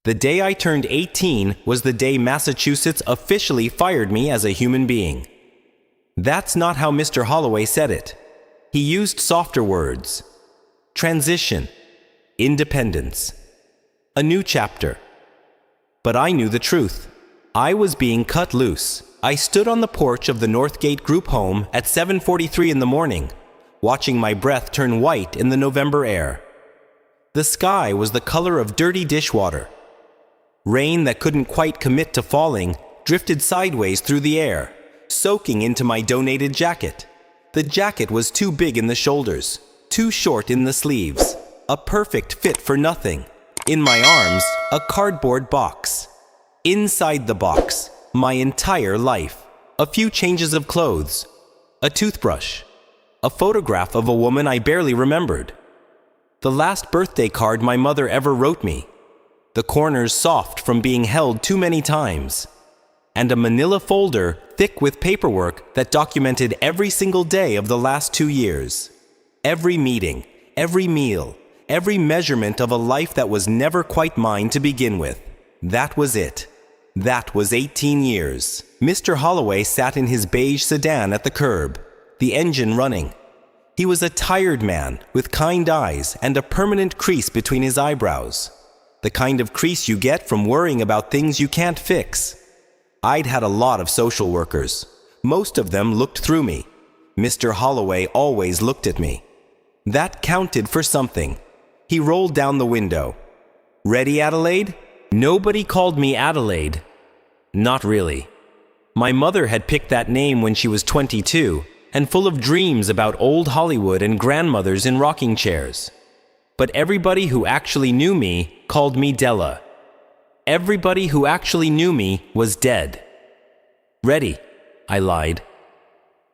The day I turned 18 was the day Massachusetts officially fired me as a human being. That's not how Mr. Holloway said it. He used softer words. Transition. Independence. A new chapter. But I knew the truth. I was being cut loose. I stood on the porch of the Northgate group home at 7:43 in the morning, watching my breath turn white in the November air. The sky was the color of dirty dishwater. Rain that couldn't quite commit to falling drifted sideways through the air, soaking into my donated jacket. The jacket was too big in the shoulders, too short in the sleeves, a perfect fit for nothing. In my arms, a cardboard box. Inside the box, my entire life. A few changes of clothes, a toothbrush, a photograph of a woman I barely remembered, the last birthday card my mother ever wrote me, the corners soft from being held too many times, and a manila folder thick with paperwork that documented every single day of the last 2 years. Every meeting, every meal, every measurement of a life that was never quite mine to begin with. That was it. That was 18 years. Mr. Holloway sat in his beige sedan at the curb, the engine running. He was a tired man with kind eyes and a permanent crease between his eyebrows. The kind of crease you get from worrying about things you can't fix. I'd had a lot of social workers. Most of them looked through me. Mr. Holloway always looked at me. That counted for something. He rolled down the window. "Ready, Adelaide?" Nobody called me Adelaide. Not really. My mother had picked that name when she was 22 and full of dreams about old Hollywood and grandmothers in rocking chairs. But everybody who actually knew me called me Della. Everybody who actually knew me was dead. "Ready," I lied.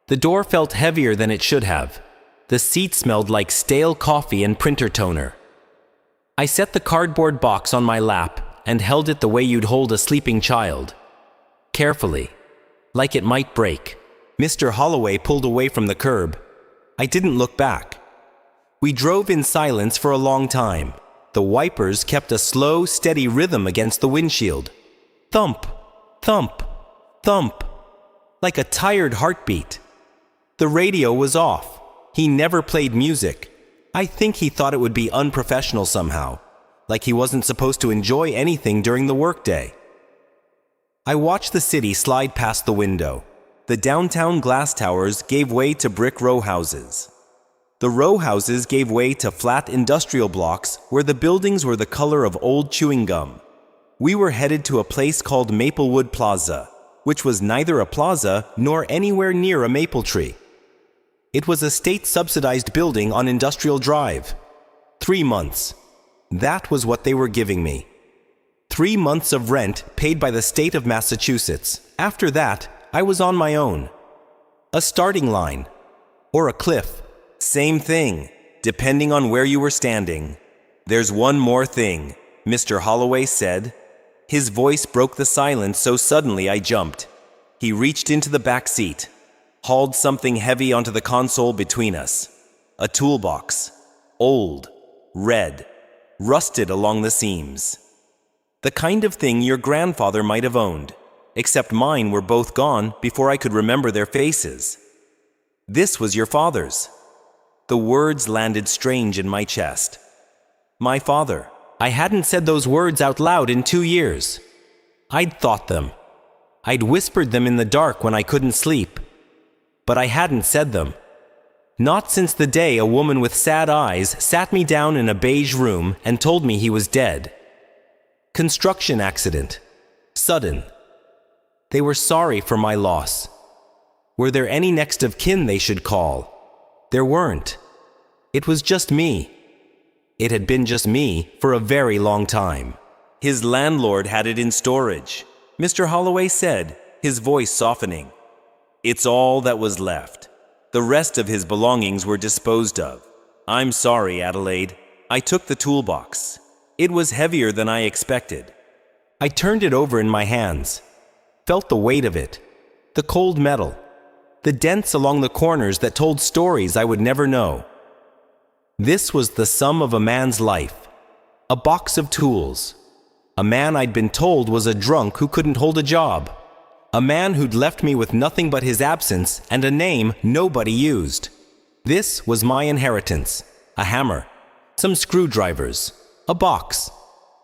The door felt heavier than it should have. The seat smelled like stale coffee and printer toner. I set the cardboard box on my lap and held it the way you'd hold a sleeping child. Carefully, like it might break. Mr. Holloway pulled away from the curb. I didn't look back. We drove in silence for a long time. The wipers kept a slow, steady rhythm against the windshield. Thump, thump, thump, like a tired heartbeat. The radio was off. He never played music. I think he thought it would be unprofessional somehow, like he wasn't supposed to enjoy anything during the workday. I watched the city slide past the window. The downtown glass towers gave way to brick row houses. The row houses gave way to flat industrial blocks where the buildings were the color of old chewing gum. We were headed to a place called Maplewood Plaza, which was neither a plaza nor anywhere near a maple tree. It was a state-subsidized building on Industrial Drive. 3 months. That was what they were giving me. 3 months of rent paid by the state of Massachusetts. After that, I was on my own. A starting line. Or a cliff. Same thing, depending on where you were standing. "There's one more thing," Mr. Holloway said. His voice broke the silence so suddenly I jumped. He reached into the back seat, hauled something heavy onto the console between us. A toolbox. Old. Red. Rusted along the seams. The kind of thing your grandfather might have owned, except mine were both gone before I could remember their faces. "This was your father's." The words landed strange in my chest. My father. I hadn't said those words out loud in 2 years. I'd thought them. I'd whispered them in the dark when I couldn't sleep. But I hadn't said them. Not since the day a woman with sad eyes sat me down in a beige room and told me he was dead. Construction accident. Sudden. They were sorry for my loss. Were there any next of kin they should call? There weren't. It was just me. It had been just me for a very long time. His landlord had it in storage, Mr. Holloway said, his voice softening. It's all that was left. The rest of his belongings were disposed of. "I'm sorry, Adelaide. I took the toolbox. It was heavier than I expected." I turned it over in my hands, felt the weight of it, the cold metal, the dents along the corners that told stories I would never know. This was the sum of a man's life, a box of tools, A man I'd been told was a drunk who couldn't hold a job. A man who'd left me with nothing but his absence and a name nobody used. This was my inheritance. A hammer, some screwdrivers, a box.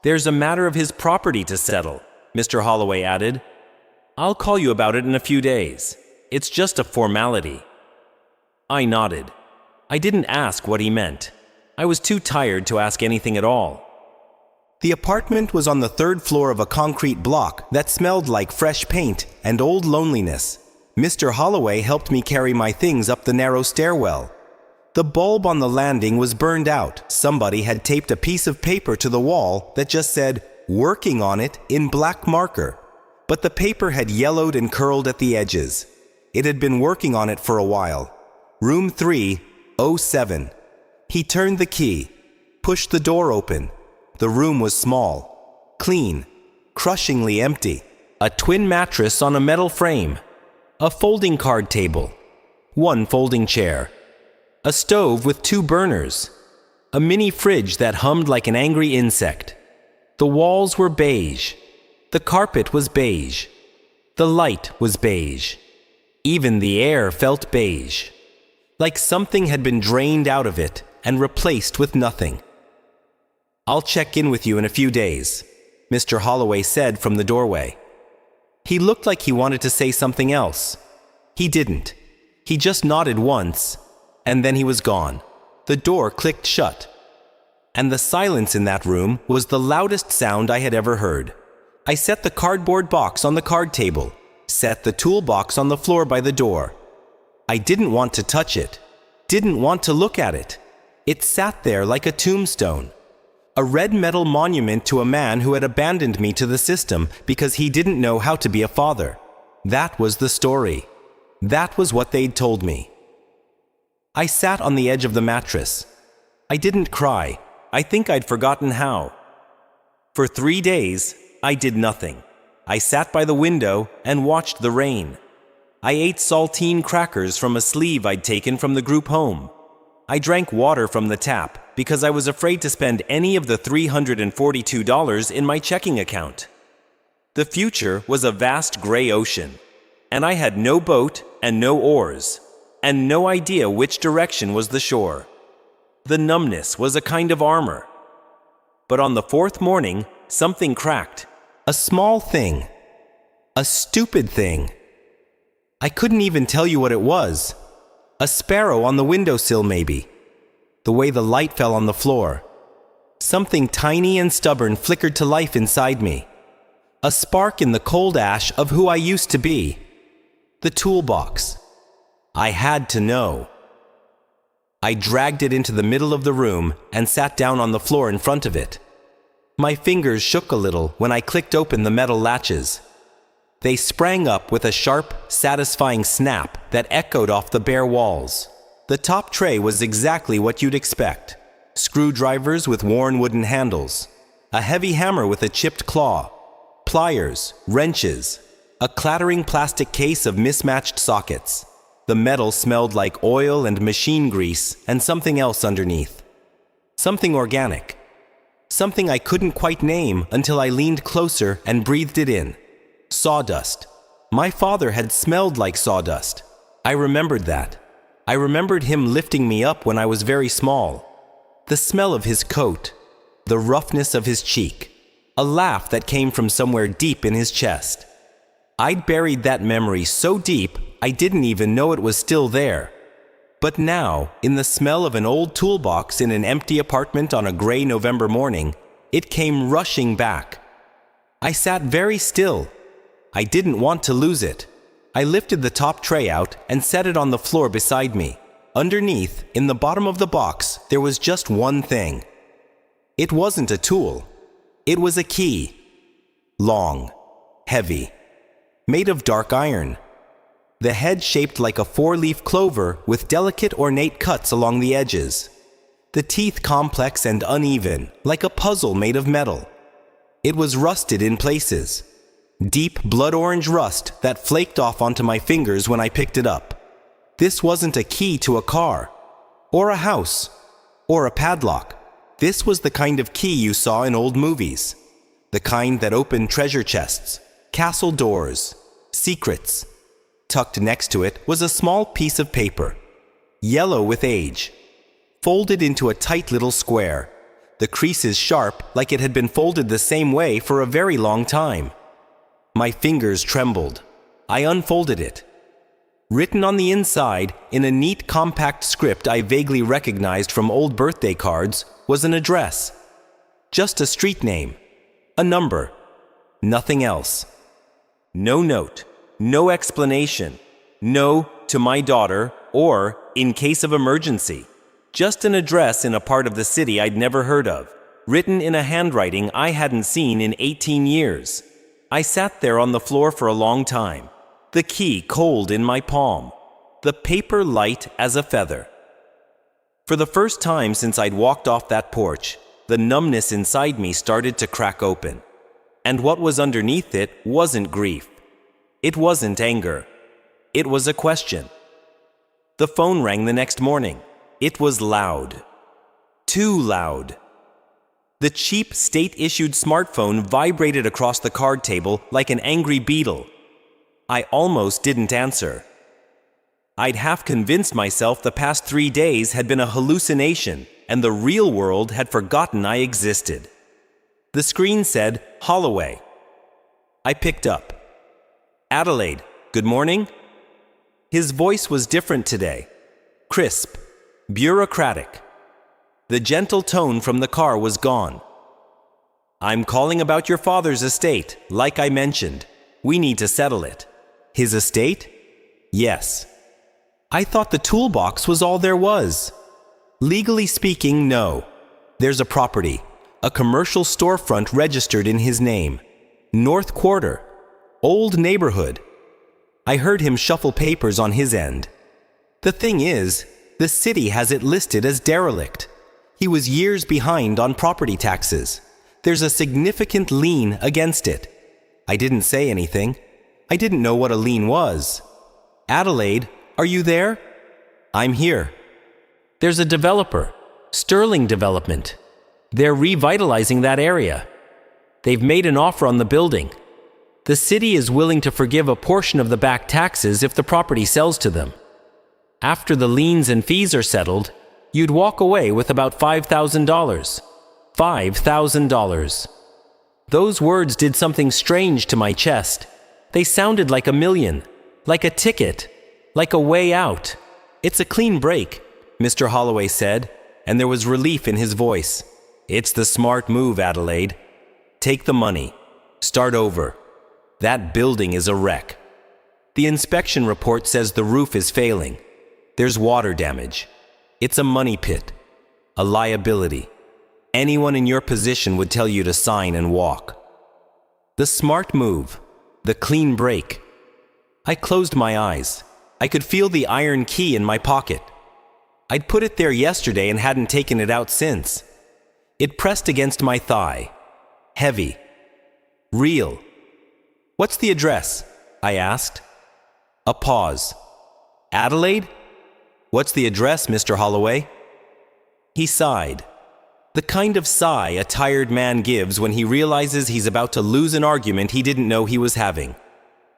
There's a matter of his property to settle, Mr. Holloway added. I'll call you about it in a few days. It's just a formality. I nodded. I didn't ask what he meant. I was too tired to ask anything at all. The apartment was on the third floor of a concrete block that smelled like fresh paint and old loneliness. Mr. Holloway helped me carry my things up the narrow stairwell. The bulb on the landing was burned out. Somebody had taped a piece of paper to the wall that just said, "Working on it," in black marker. But the paper had yellowed and curled at the edges. It had been working on it for a while. Room 307. He turned the key, pushed the door open. The room was small, clean, crushingly empty. A twin mattress on a metal frame, a folding card table, one folding chair, a stove with 2 burners, a mini fridge that hummed like an angry insect. The walls were beige. The carpet was beige. The light was beige. Even the air felt beige, like something had been drained out of it and replaced with nothing. I'll check in with you in a few days, Mr. Holloway said from the doorway. He looked like he wanted to say something else. He didn't. He just nodded once, and then he was gone. The door clicked shut, and the silence in that room was the loudest sound I had ever heard. I set the cardboard box on the card table, set the toolbox on the floor by the door. I didn't want to touch it, didn't want to look at it. It sat there like a tombstone, a red metal monument to a man who had abandoned me to the system because he didn't know how to be a father. That was the story. That was what they'd told me. I sat on the edge of the mattress. I didn't cry. I think I'd forgotten how. For 3 days, I did nothing. I sat by the window and watched the rain. I ate saltine crackers from a sleeve I'd taken from the group home. I drank water from the tap because I was afraid to spend any of the $342 in my checking account. The future was a vast gray ocean, and I had no boat and no oars, and no idea which direction was the shore. The numbness was a kind of armor. But on the 4th morning, something cracked. A small thing. A stupid thing. I couldn't even tell you what it was. A sparrow on the windowsill, maybe. The way the light fell on the floor. Something tiny and stubborn flickered to life inside me. A spark in the cold ash of who I used to be. The toolbox. I had to know. I dragged it into the middle of the room and sat down on the floor in front of it. My fingers shook a little when I clicked open the metal latches. They sprang up with a sharp, satisfying snap that echoed off the bare walls. The top tray was exactly what you'd expect. Screwdrivers with worn wooden handles, a heavy hammer with a chipped claw, pliers, wrenches, a clattering plastic case of mismatched sockets. The metal smelled like oil and machine grease and something else underneath. Something organic. Something I couldn't quite name until I leaned closer and breathed it in. Sawdust. My father had smelled like sawdust. I remembered that. I remembered him lifting me up when I was very small. The smell of his coat. The roughness of his cheek. A laugh that came from somewhere deep in his chest. I'd buried that memory so deep I didn't even know it was still there. But now, in the smell of an old toolbox in an empty apartment on a gray November morning, it came rushing back. I sat very still. I didn't want to lose it. I lifted the top tray out and set it on the floor beside me. Underneath, in the bottom of the box, there was just one thing. It wasn't a tool. It was a key. Long, heavy, made of dark iron. The head shaped like a 4-leaf clover with delicate ornate cuts along the edges. The teeth complex and uneven, like a puzzle made of metal. It was rusted in places. Deep blood orange rust that flaked off onto my fingers when I picked it up. This wasn't a key to a car, or a house, or a padlock. This was the kind of key you saw in old movies. The kind that opened treasure chests, castle doors, secrets. Tucked next to it was a small piece of paper, yellow with age, folded into a tight little square, the creases sharp like it had been folded the same way for a very long time. My fingers trembled. I unfolded it. Written on the inside, in a neat compact script I vaguely recognized from old birthday cards, was an address. Just a street name, a number, nothing else. No note, no explanation, no to my daughter, or in case of emergency. Just an address in a part of the city I'd never heard of, written in a handwriting I hadn't seen in 18 years. I sat there on the floor for a long time, the key cold in my palm, the paper light as a feather. For the first time since I'd walked off that porch, the numbness inside me started to crack open. And what was underneath it wasn't grief. It wasn't anger. It was a question. The phone rang the next morning. It was loud. Too loud. The cheap state-issued smartphone vibrated across the card table like an angry beetle. I almost didn't answer. I'd half convinced myself the past 3 days had been a hallucination and the real world had forgotten I existed. The screen said, Holloway. I picked up. Adelaide, good morning? His voice was different today. Crisp. Bureaucratic. The gentle tone from the car was gone. I'm calling about your father's estate, like I mentioned. We need to settle it. His estate? Yes. I thought the Toolbox was all there was. Legally speaking, no. There's a property, a commercial storefront registered in his name. North Quarter. Old neighborhood. I heard him shuffle papers on his end. The thing is, the city has it listed as derelict. He was years behind on property taxes. There's a significant lien against it. I didn't say anything. I didn't know what a lien was. Adelaide, are you there? I'm here. There's a developer, Sterling Development. They're revitalizing that area. They've made an offer on the building. The city is willing to forgive a portion of the back taxes if the property sells to them. After the liens and fees are settled, you'd walk away with about $5,000. $5,000. Those words did something strange to my chest. They sounded like a million, like a ticket, like a way out. It's a clean break, Mr. Holloway said, and there was relief in his voice. It's the smart move, Adelaide. Take the money. Start over. That building is a wreck. The inspection report says the roof is failing. There's water damage. It's a money pit, a liability. Anyone in your position would tell you to sign and walk. The smart move, the clean break. I closed my eyes. I could feel the iron key in my pocket. I'd put it there yesterday and hadn't taken it out since. It pressed against my thigh. Heavy. Real. What's the address? I asked. A pause. Adelaide? What's the address, Mr. Holloway? He sighed. The kind of sigh a tired man gives when he realizes he's about to lose an argument he didn't know he was having.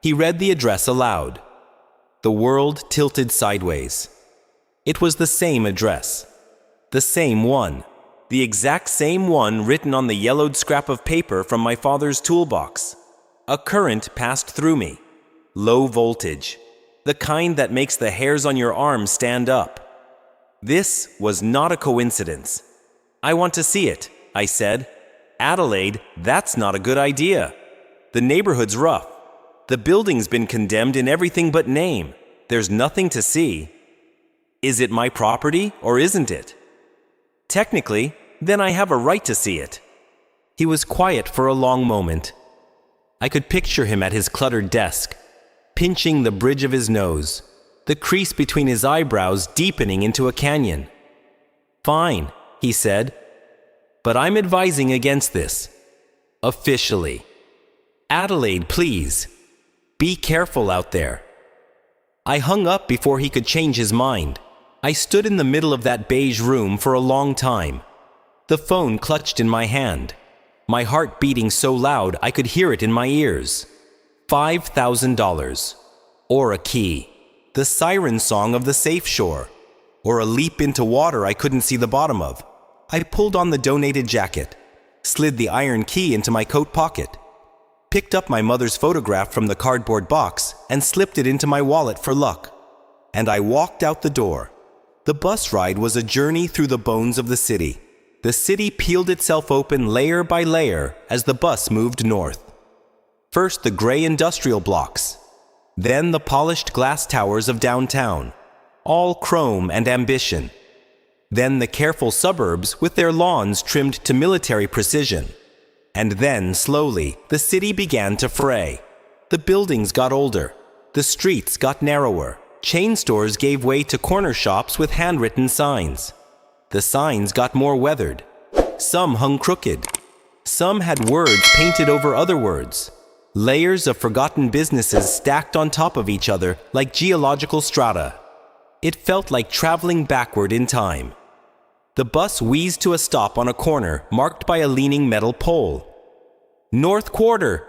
He read the address aloud. The world tilted sideways. It was the same address. The same one. The exact same one written on the yellowed scrap of paper from my father's toolbox. A current passed through me. Low voltage. The kind that makes the hairs on your arms stand up. This was not a coincidence. I want to see it, I said. Adelaide, that's not a good idea. The neighborhood's rough. The building's been condemned in everything but name. There's nothing to see. Is it my property or isn't it? Technically, then I have a right to see it. He was quiet for a long moment. I could picture him at his cluttered desk, pinching the bridge of his nose, the crease between his eyebrows deepening into a canyon. Fine, he said, but I'm advising against this. Officially. Adelaide, please. Be careful out there. I hung up before he could change his mind. I stood in the middle of that beige room for a long time. The phone clutched in my hand. my heart beating so loud I could hear it in my ears. $5,000. Or a key. The siren song of the safe shore. Or a leap into water I couldn't see the bottom of. I pulled on the donated jacket, slid the iron key into my coat pocket, picked up my mother's photograph from the cardboard box and slipped it into my wallet for luck. And I walked out the door. The bus ride was a journey through the bones of the city. The city peeled itself open layer by layer as the bus moved north. First the gray industrial blocks, then the polished glass towers of downtown, all chrome and ambition. Then the careful suburbs with their lawns trimmed to military precision. And then, slowly, the city began to fray. The buildings got older. The streets got narrower. Chain stores gave way to corner shops with handwritten signs. The signs got more weathered. Some hung crooked. Some had words painted over other words. Layers of forgotten businesses stacked on top of each other like geological strata. It felt like traveling backward in time. The bus wheezed to a stop on a corner marked by a leaning metal pole. "North Quarter,"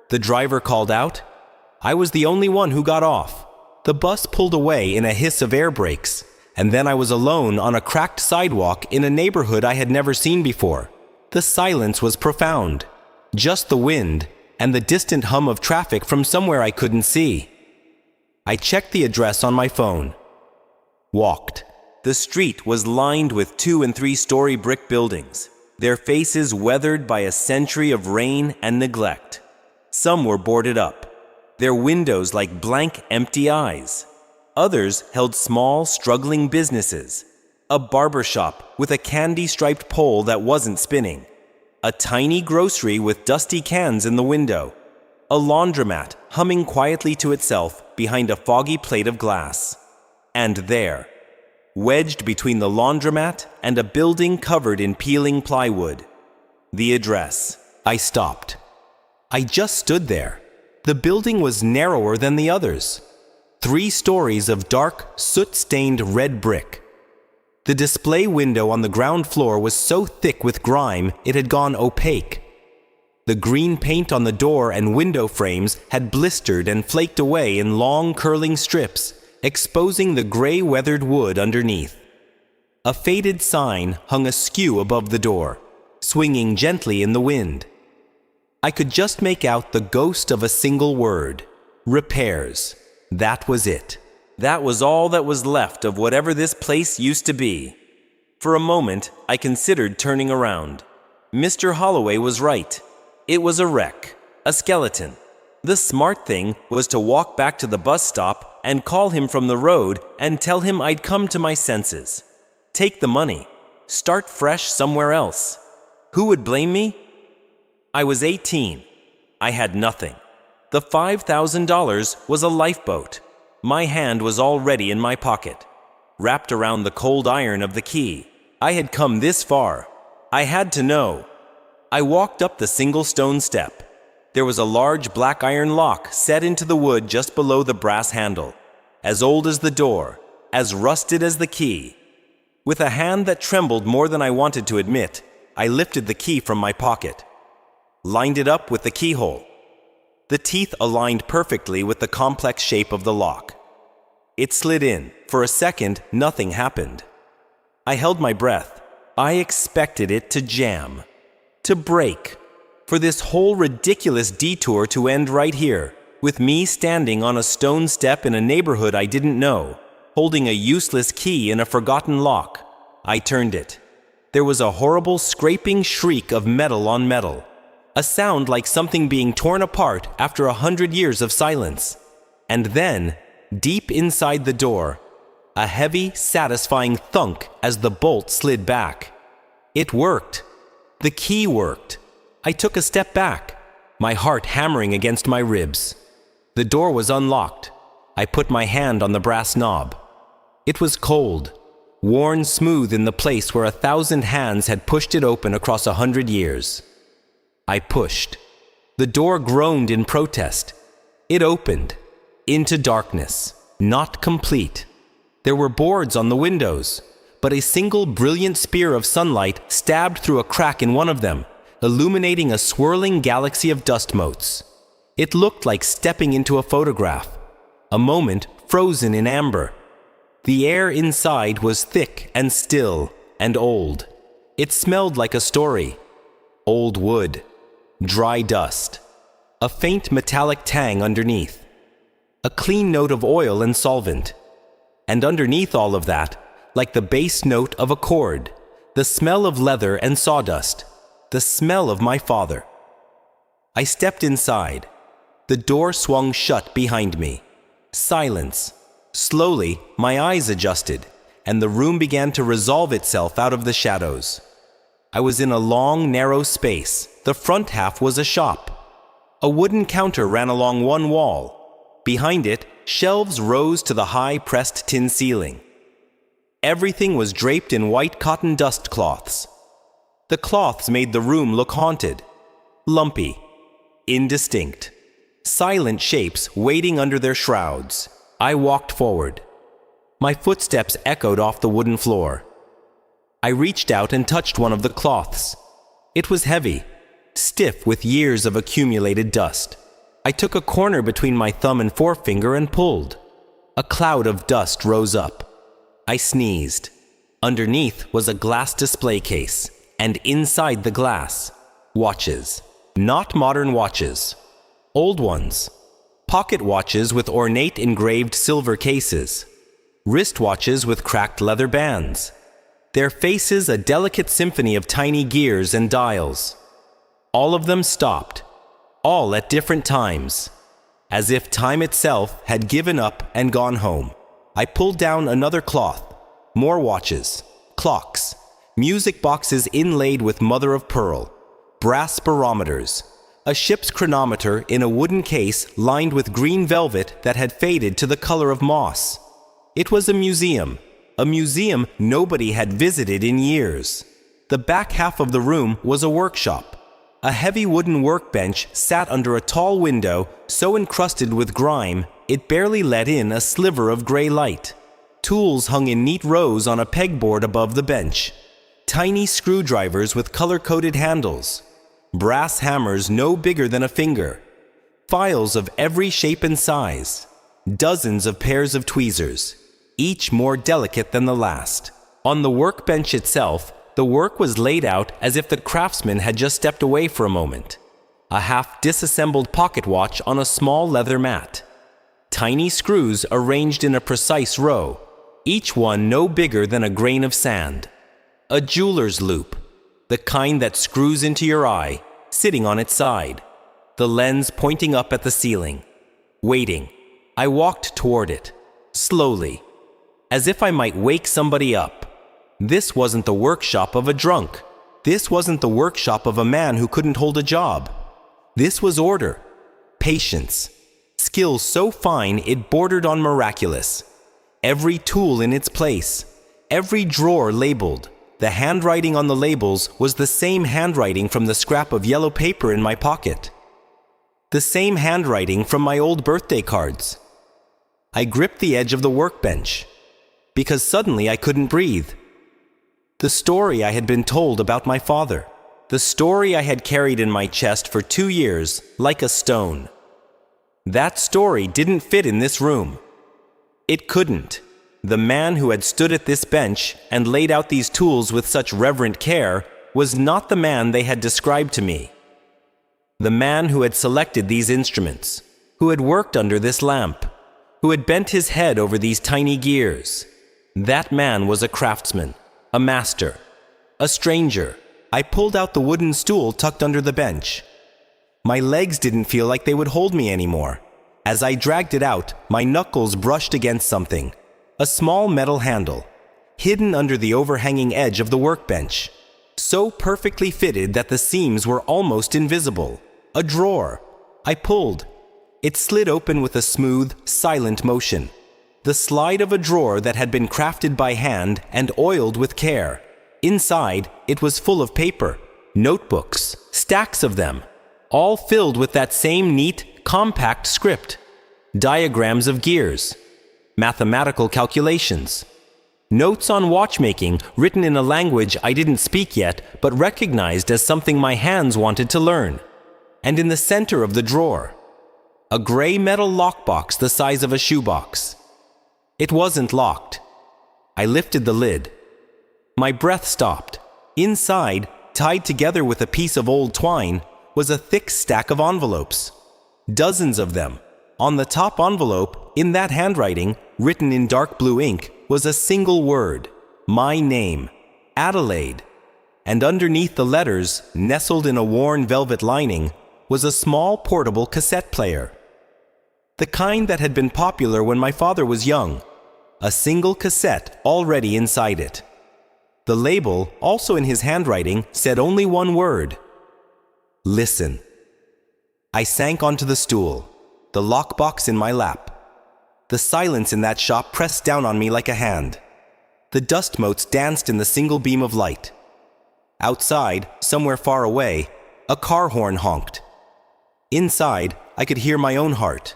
the driver called out. I was the only one who got off. The bus pulled away in a hiss of air brakes, and then I was alone on a cracked sidewalk in a neighborhood I had never seen before. The silence was profound. Just the wind and the distant hum of traffic from somewhere I couldn't see. I checked the address on my phone. Walked. The street was lined with 2- and 3-story brick buildings, their faces weathered by a century of rain and neglect. Some were boarded up, their windows like blank, empty eyes. Others held small, struggling businesses. A barber shop with a candy-striped pole that wasn't spinning. A tiny grocery with dusty cans in the window. A laundromat humming quietly to itself behind a foggy plate of glass. And there, wedged between the laundromat and a building covered in peeling plywood, the address. I stopped. I just stood there. The building was narrower than the others. 3 stories of dark, soot-stained red brick. The display window on the ground floor was so thick with grime it had gone opaque. The green paint on the door and window frames had blistered and flaked away in long curling strips, exposing the gray weathered wood underneath. A faded sign hung askew above the door, swinging gently in the wind. I could just make out the ghost of a single word: repairs. That was it. That was all that was left of whatever this place used to be. For a moment, I considered turning around. Mr. Holloway was right. It was a wreck, a skeleton. The smart thing was to walk back to the bus stop and call him from the road and tell him I'd come to my senses. Take the money. Start fresh somewhere else. Who would blame me? I was 18. I had nothing. The $5,000 was a lifeboat. My hand was already in my pocket, wrapped around the cold iron of the key. I had come this far. I had to know. I walked up the single stone step. There was a large black iron lock set into the wood just below the brass handle, as old as the door, as rusted as the key. With a hand that trembled more than I wanted to admit, I lifted the key from my pocket, lined it up with the keyhole. The teeth aligned perfectly with the complex shape of the lock. It slid in. For a second, nothing happened. I held my breath. I expected it to jam, to break, for this whole ridiculous detour to end right here, with me standing on a stone step in a neighborhood I didn't know, holding a useless key in a forgotten lock. I turned it. There was a horrible scraping shriek of metal on metal, a sound like something being torn apart after 100 years of silence. And then, deep inside the door, a heavy, satisfying thunk as the bolt slid back. It worked. The key worked. I took a step back, my heart hammering against my ribs. The door was unlocked. I put my hand on the brass knob. It was cold, worn smooth in the place where 1,000 hands had pushed it open across 100 years. I pushed. The door groaned in protest. It opened. Into darkness. Not complete. There were boards on the windows, but a single brilliant spear of sunlight stabbed through a crack in one of them, illuminating a swirling galaxy of dust motes. It looked like stepping into a photograph, a moment frozen in amber. The air inside was thick and still and old. It smelled like a story. Old wood, dry dust, a faint metallic tang underneath, a clean note of oil and solvent. And underneath all of that, like the bass note of a chord, the smell of leather and sawdust, the smell of my father. I stepped inside. The door swung shut behind me. Silence. Slowly, my eyes adjusted, and the room began to resolve itself out of the shadows. I was in a long, narrow space. The front half was a shop. A wooden counter ran along one wall. Behind it, shelves rose to the high pressed tin ceiling. Everything was draped in white cotton dust cloths. The cloths made the room look haunted, lumpy, indistinct, silent shapes waiting under their shrouds. I walked forward. My footsteps echoed off the wooden floor. I reached out and touched one of the cloths. It was heavy, stiff with years of accumulated dust. I took a corner between my thumb and forefinger and pulled. A cloud of dust rose up. I sneezed. Underneath was a glass display case, and inside the glass, watches. Not modern watches. Old ones. Pocket watches with ornate engraved silver cases. Wristwatches with cracked leather bands. Their faces a delicate symphony of tiny gears and dials. All of them stopped, all at different times, as if time itself had given up and gone home. I pulled down another cloth, more watches, clocks, music boxes inlaid with mother of pearl, brass barometers, a ship's chronometer in a wooden case lined with green velvet that had faded to the color of moss. It was a museum nobody had visited in years. The back half of the room was a workshop. A heavy wooden workbench sat under a tall window so encrusted with grime it barely let in a sliver of gray light. Tools hung in neat rows on a pegboard above the bench. Tiny screwdrivers with color-coded handles. Brass hammers no bigger than a finger. Files of every shape and size. Dozens of pairs of tweezers, each more delicate than the last. On the workbench itself, the work was laid out as if the craftsman had just stepped away for a moment. A half-disassembled pocket watch on a small leather mat. Tiny screws arranged in a precise row, each one no bigger than a grain of sand. A jeweler's loop, the kind that screws into your eye, sitting on its side, the lens pointing up at the ceiling. Waiting. I walked toward it, slowly, as if I might wake somebody up. This wasn't the workshop of a drunk. This wasn't the workshop of a man who couldn't hold a job. This was order, patience, skill so fine it bordered on miraculous. Every tool in its place, every drawer labeled. The handwriting on the labels was the same handwriting from the scrap of yellow paper in my pocket. The same handwriting from my old birthday cards. I gripped the edge of the workbench, because suddenly I couldn't breathe. The story I had been told about my father. The story I had carried in my chest for 2 years, like a stone. That story didn't fit in this room. It couldn't. The man who had stood at this bench and laid out these tools with such reverent care was not the man they had described to me. The man who had selected these instruments, who had worked under this lamp, who had bent his head over these tiny gears. That man was a craftsman, a master, a stranger. I pulled out the wooden stool tucked under the bench. My legs didn't feel like they would hold me anymore. As I dragged it out, my knuckles brushed against something. A small metal handle, hidden under the overhanging edge of the workbench, so perfectly fitted that the seams were almost invisible. A drawer. I pulled. It slid open with a smooth, silent motion. The slide of a drawer that had been crafted by hand and oiled with care. Inside, it was full of paper, notebooks, stacks of them, all filled with that same neat, compact script. Diagrams of gears. Mathematical calculations. Notes on watchmaking written in a language I didn't speak yet, but recognized as something my hands wanted to learn. And in the center of the drawer, a gray metal lockbox the size of a shoebox. It wasn't locked. I lifted the lid. My breath stopped. Inside, tied together with a piece of old twine, was a thick stack of envelopes. Dozens of them. On the top envelope, in that handwriting, written in dark blue ink, was a single word, my name, Adelaide. And underneath the letters, nestled in a worn velvet lining, was a small portable cassette player. The kind that had been popular when my father was young. A single cassette already inside it. The label, also in his handwriting, said only one word. Listen. I sank onto the stool, the lockbox in my lap. The silence in that shop pressed down on me like a hand. The dust motes danced in the single beam of light. Outside, somewhere far away, a car horn honked. Inside, I could hear my own heart.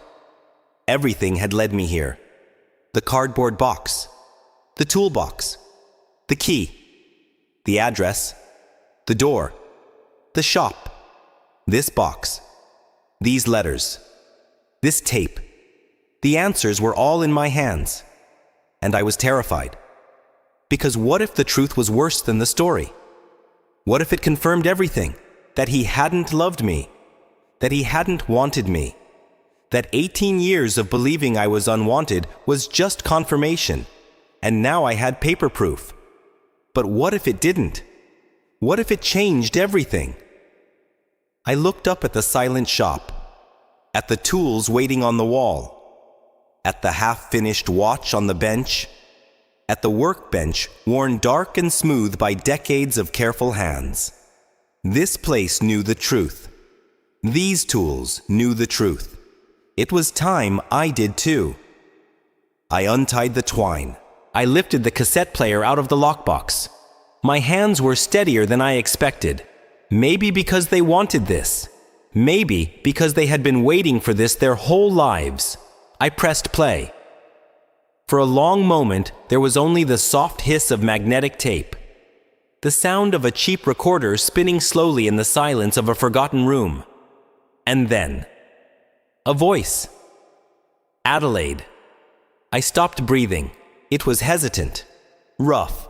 Everything had led me here. The cardboard box, the toolbox, the key, the address, the door, the shop, this box, these letters, this tape. The answers were all in my hands, and I was terrified. Because what if the truth was worse than the story? What if it confirmed everything? That he hadn't loved me, that he hadn't wanted me, that 18 years of believing I was unwanted was just confirmation, and now I had paper proof. But what if it didn't? What if it changed everything? I looked up at the silent shop, at the tools waiting on the wall, at the half-finished watch on the bench, at the workbench worn dark and smooth by decades of careful hands. This place knew the truth. These tools knew the truth. It was time I did too. I untied the twine. I lifted the cassette player out of the lockbox. My hands were steadier than I expected. Maybe because they wanted this. Maybe because they had been waiting for this their whole lives. I pressed play. For a long moment, there was only the soft hiss of magnetic tape. The sound of a cheap recorder spinning slowly in the silence of a forgotten room. And then, a voice. Adelaide. I stopped breathing. It was hesitant, rough,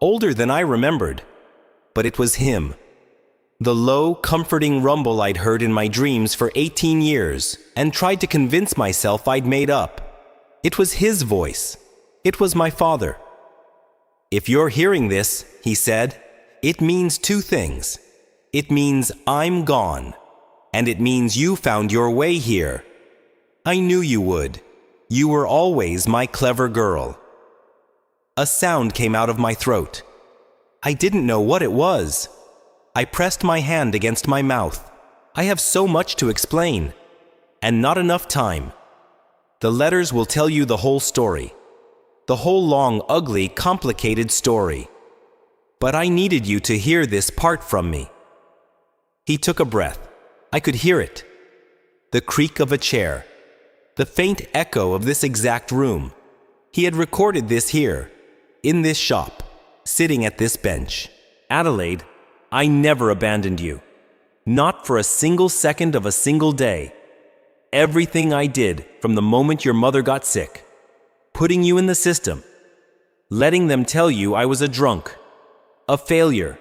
older than I remembered. But it was him. The low, comforting rumble I'd heard in my dreams for 18 years and tried to convince myself I'd made up. It was his voice. It was my father. If you're hearing this, he said, it means two things. It means I'm gone. And it means you found your way here. I knew you would. You were always my clever girl. A sound came out of my throat. I didn't know what it was. I pressed my hand against my mouth. I have so much to explain, and not enough time. The letters will tell you the whole story. The whole long, ugly, complicated story. But I needed you to hear this part from me. He took a breath. I could hear it. The creak of a chair. The faint echo of this exact room. He had recorded this here, in this shop, sitting at this bench. Adelaide, I never abandoned you. Not for a single second of a single day. Everything I did from the moment your mother got sick. Putting you in the system. Letting them tell you I was a drunk. A failure.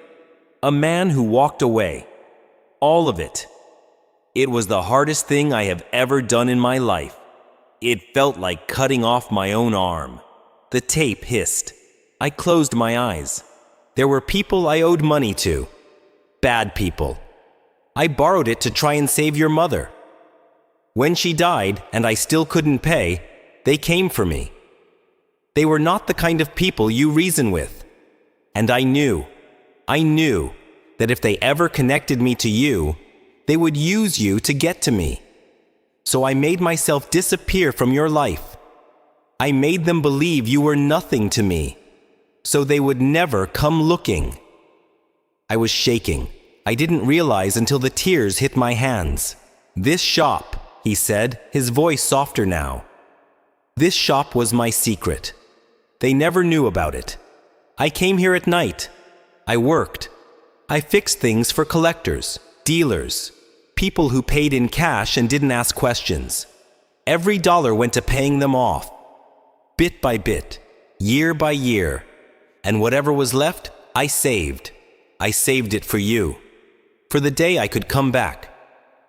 A man who walked away. All of it. It was the hardest thing I have ever done in my life. It felt like cutting off my own arm. The tape hissed. I closed my eyes. There were people I owed money to. Bad people. I borrowed it to try and save your mother. When she died, and I still couldn't pay, they came for me. They were not the kind of people you reason with. And I knew that if they ever connected me to you, they would use you to get to me. So I made myself disappear from your life. I made them believe you were nothing to me, so they would never come looking. I was shaking. I didn't realize until the tears hit my hands. This shop, he said, his voice softer now. This shop was my secret. They never knew about it. I came here at night. I worked. I fixed things for collectors, dealers, people who paid in cash and didn't ask questions. Every dollar went to paying them off. Bit by bit, year by year. And whatever was left, I saved. I saved it for you. For the day I could come back.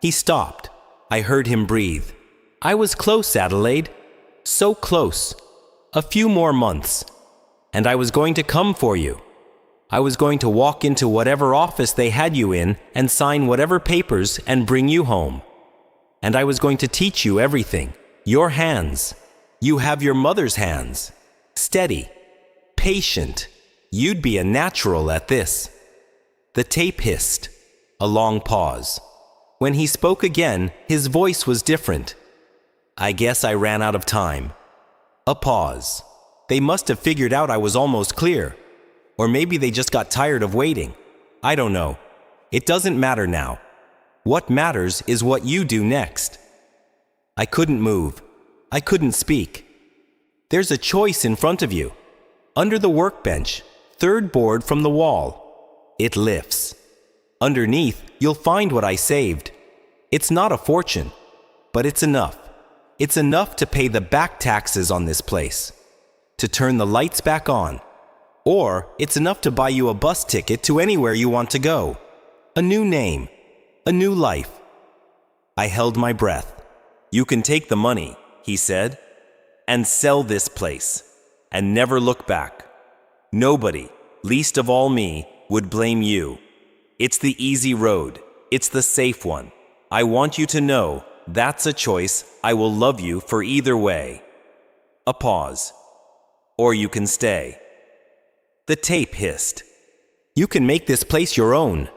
He stopped. I heard him breathe. I was close, Adelaide. So close. A few more months. And I was going to come for you. I was going to walk into whatever office they had you in and sign whatever papers and bring you home. And I was going to teach you everything. Your hands. You have your mother's hands. Steady. Patient. You'd be a natural at this. The tape hissed. A long pause. When he spoke again, his voice was different. I guess I ran out of time. A pause. They must have figured out I was almost clear. Or maybe they just got tired of waiting. I don't know. It doesn't matter now. What matters is what you do next. I couldn't move. I couldn't speak. There's a choice in front of you. Under the workbench, third board from the wall. It lifts. Underneath, you'll find what I saved. It's not a fortune, but it's enough. It's enough to pay the back taxes on this place, to turn the lights back on, or it's enough to buy you a bus ticket to anywhere you want to go. A new name, a new life. I held my breath. You can take the money, he said, and sell this place, and never look back. Nobody, least of all me, would blame you. It's the easy road. It's the safe one. I want you to know that's a choice. I will love you for either way. A pause. Or you can stay. The tape hissed. You can make this place your own.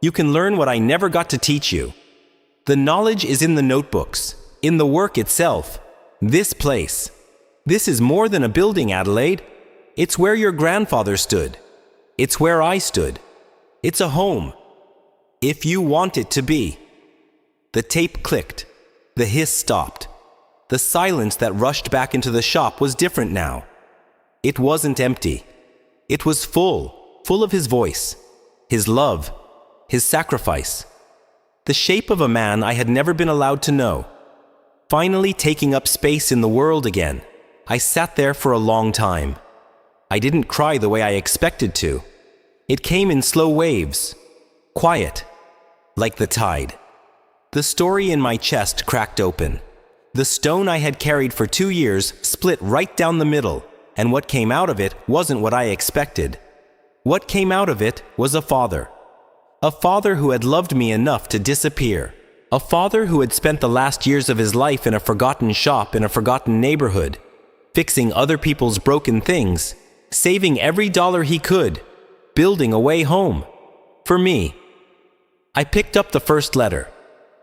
You can learn what I never got to teach you. The knowledge is in the notebooks, in the work itself. This place. This is more than a building, Adelaide. It's where your grandfather stood. It's where I stood. It's a home. If you want it to be. The tape clicked. The hiss stopped. The silence that rushed back into the shop was different now. It wasn't empty. It was full of his voice, his love, his sacrifice. The shape of a man I had never been allowed to know. Finally taking up space in the world again, I sat there for a long time. I didn't cry the way I expected to. It came in slow waves, quiet, like the tide. The story in my chest cracked open. The stone I had carried for 2 years split right down the middle, and what came out of it wasn't what I expected. What came out of it was a father. A father who had loved me enough to disappear. A father who had spent the last years of his life in a forgotten shop in a forgotten neighborhood, fixing other people's broken things, saving every dollar he could, building a way home. For me. I picked up the first letter.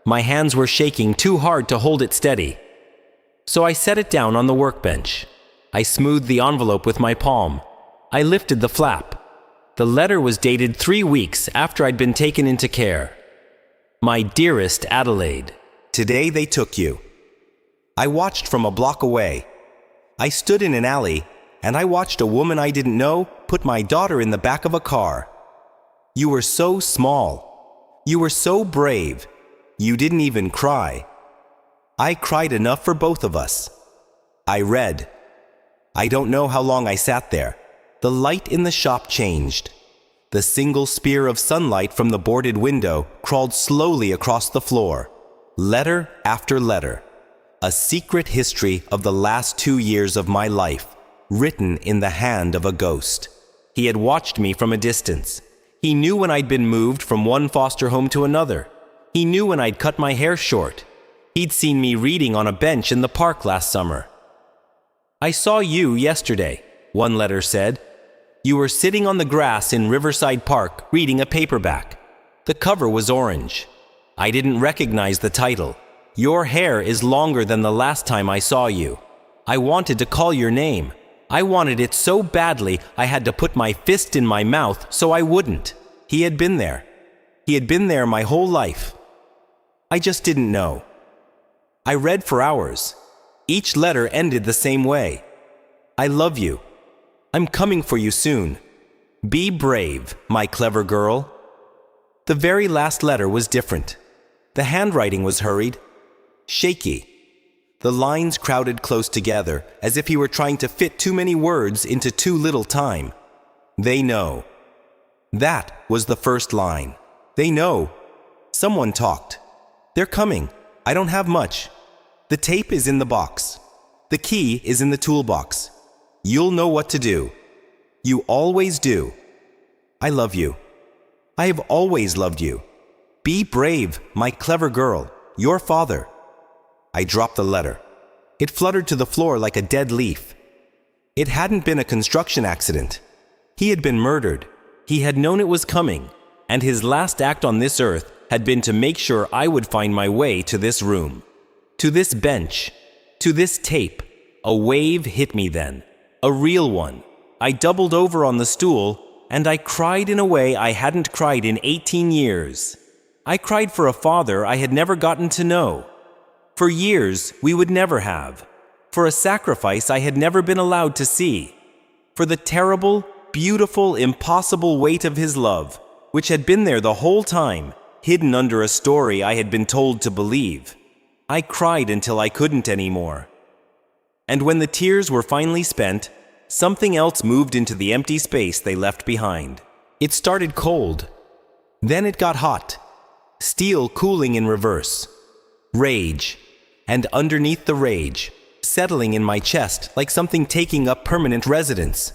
My hands were shaking too hard to hold it steady. So I set it down on the workbench. I smoothed the envelope with my palm. I lifted the flap. The letter was dated 3 weeks after I'd been taken into care. My dearest Adelaide, today they took you. I watched from a block away. I stood in an alley, and I watched a woman I didn't know put my daughter in the back of a car. You were so small. You were so brave. You didn't even cry. I cried enough for both of us. I read. I don't know how long I sat there. The light in the shop changed. The single spear of sunlight from the boarded window crawled slowly across the floor. Letter after letter. A secret history of the last 2 years of my life, written in the hand of a ghost. He had watched me from a distance. He knew when I'd been moved from one foster home to another. He knew when I'd cut my hair short. He'd seen me reading on a bench in the park last summer. I saw you yesterday, one letter said. You were sitting on the grass in Riverside Park reading a paperback. The cover was orange. I didn't recognize the title. Your hair is longer than the last time I saw you. I wanted to call your name. I wanted it so badly I had to put my fist in my mouth so I wouldn't. He had been there. He had been there my whole life. I just didn't know. I read for hours. Each letter ended the same way. I love you. I'm coming for you soon. Be brave, my clever girl. The very last letter was different. The handwriting was hurried, shaky. The lines crowded close together, as if he were trying to fit too many words into too little time. They know. That was the first line. They know. Someone talked. They're coming. I don't have much. The tape is in the box. The key is in the toolbox. You'll know what to do. You always do. I love you. I have always loved you. Be brave, my clever girl. Your father. I dropped the letter. It fluttered to the floor like a dead leaf. It hadn't been a construction accident. He had been murdered. He had known it was coming, and his last act on this earth had been to make sure I would find my way to this room, to this bench, to this tape. A wave hit me then, a real one. I doubled over on the stool, and I cried in a way I hadn't cried in 18 years. I cried for a father I had never gotten to know. For years we would never have. For a sacrifice I had never been allowed to see. For the terrible, beautiful, impossible weight of his love, which had been there the whole time, hidden under a story I had been told to believe. I cried until I couldn't anymore. And when the tears were finally spent, something else moved into the empty space they left behind. It started cold. Then it got hot. Steel cooling in reverse. Rage. And underneath the rage, settling in my chest like something taking up permanent residence.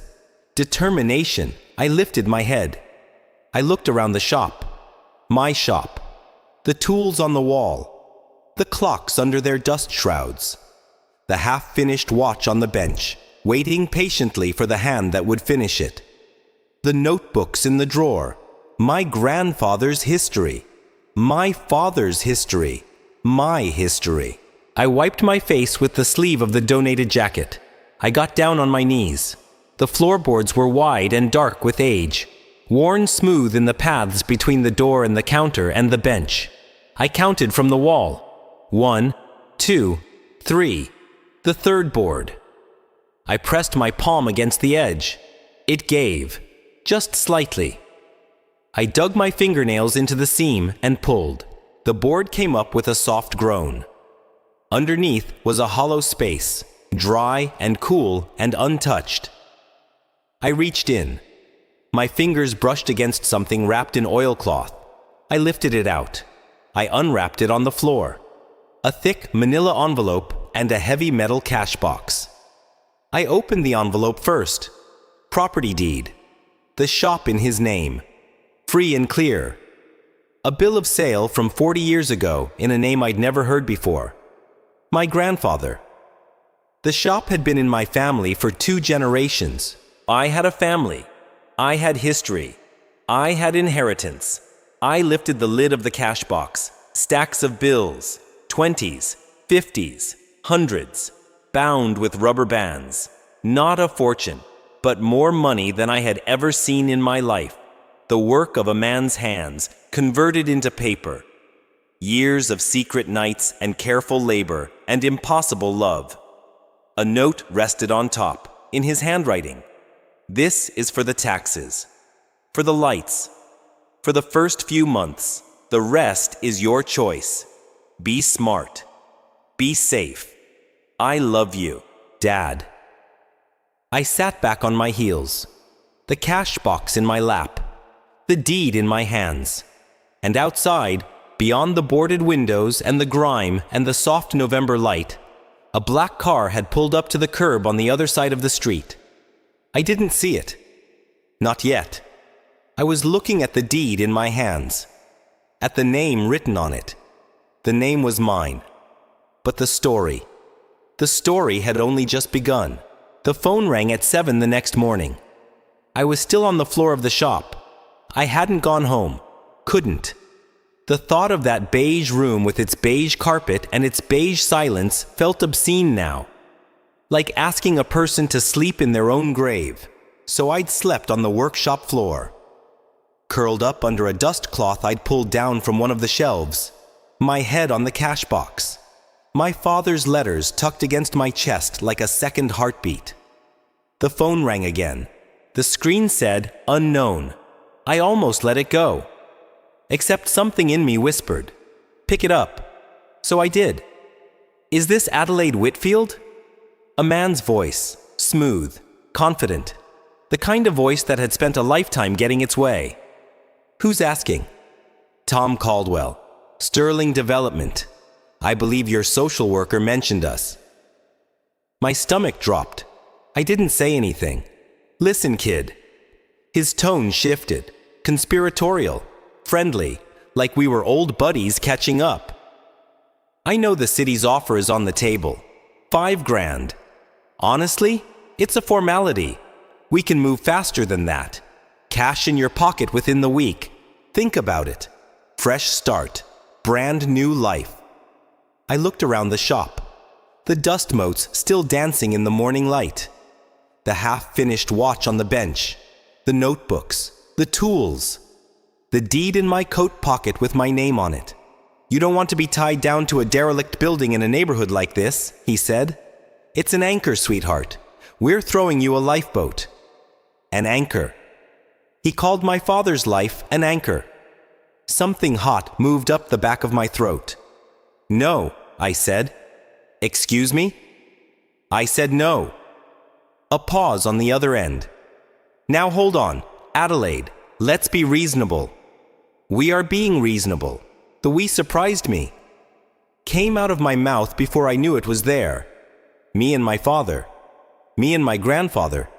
Determination. I lifted my head. I looked around the shop. My shop. The tools on the wall. The clocks under their dust shrouds. The half-finished watch on the bench, waiting patiently for the hand that would finish it. The notebooks in the drawer. My grandfather's history. My father's history. My history. I wiped my face with the sleeve of the donated jacket. I got down on my knees. The floorboards were wide and dark with age, worn smooth in the paths between the door and the counter and the bench. I counted from the wall. 1, 2, 3. The third board. I pressed my palm against the edge. It gave, just slightly. I dug my fingernails into the seam and pulled. The board came up with a soft groan. Underneath was a hollow space, dry and cool and untouched. I reached in. My fingers brushed against something wrapped in oilcloth. I lifted it out. I unwrapped it on the floor. A thick manila envelope and a heavy metal cash box. I opened the envelope first. Property deed. The shop in his name. Free and clear. A bill of sale from 40 years ago in a name I'd never heard before. My grandfather. The shop had been in my family for 2 generations. I had a family. I had history. I had inheritance. I lifted the lid of the cash box. Stacks of bills. 20s, 50s, 100s, bound with rubber bands. Not a fortune, but more money than I had ever seen in my life. The work of a man's hands, converted into paper. Years of secret nights and careful labor and impossible love. A note rested on top, in his handwriting. This is for the taxes, for the lights, for the first few months. The rest is your choice. Be smart. Be safe. I love you, Dad. I sat back on my heels, the cash box in my lap, the deed in my hands, and outside, beyond the boarded windows and the grime and the soft November light, a black car had pulled up to the curb on the other side of the street. I didn't see it. Not yet. I was looking at the deed in my hands, at the name written on it. The name was mine. But the story had only just begun. The phone rang at 7 the next morning. I was still on the floor of the shop. I hadn't gone home. Couldn't. The thought of that beige room with its beige carpet and its beige silence felt obscene now. Like asking a person to sleep in their own grave. So I'd slept on the workshop floor. Curled up under a dust cloth I'd pulled down from one of the shelves. My head on the cash box. My father's letters tucked against my chest like a second heartbeat. The phone rang again. The screen said, unknown. I almost let it go. Except something in me whispered, pick it up. So I did. Is this Adelaide Whitfield? A man's voice, smooth, confident. The kind of voice that had spent a lifetime getting its way. Who's asking? Tom Caldwell, Sterling Development. I believe your social worker mentioned us. My stomach dropped. I didn't say anything. Listen, kid. His tone shifted, conspiratorial, friendly, like we were old buddies catching up. I know the city's offer is on the table. $5,000. Honestly, it's a formality. We can move faster than that. Cash in your pocket within the week. Think about it. Fresh start. Brand new life. I looked around the shop. The dust motes still dancing in the morning light. The half-finished watch on the bench. The notebooks. The tools. The deed in my coat pocket with my name on it. You don't want to be tied down to a derelict building in a neighborhood like this, he said. It's an anchor, sweetheart. We're throwing you a lifeboat. An anchor. He called my father's life an anchor. Something hot moved up the back of my throat. No, I said. Excuse me? I said no. A pause on the other end. Now hold on, Adelaide, let's be reasonable. We are being reasonable. The we surprised me. Came out of my mouth before I knew it was there. Me and my father. Me and my grandfather.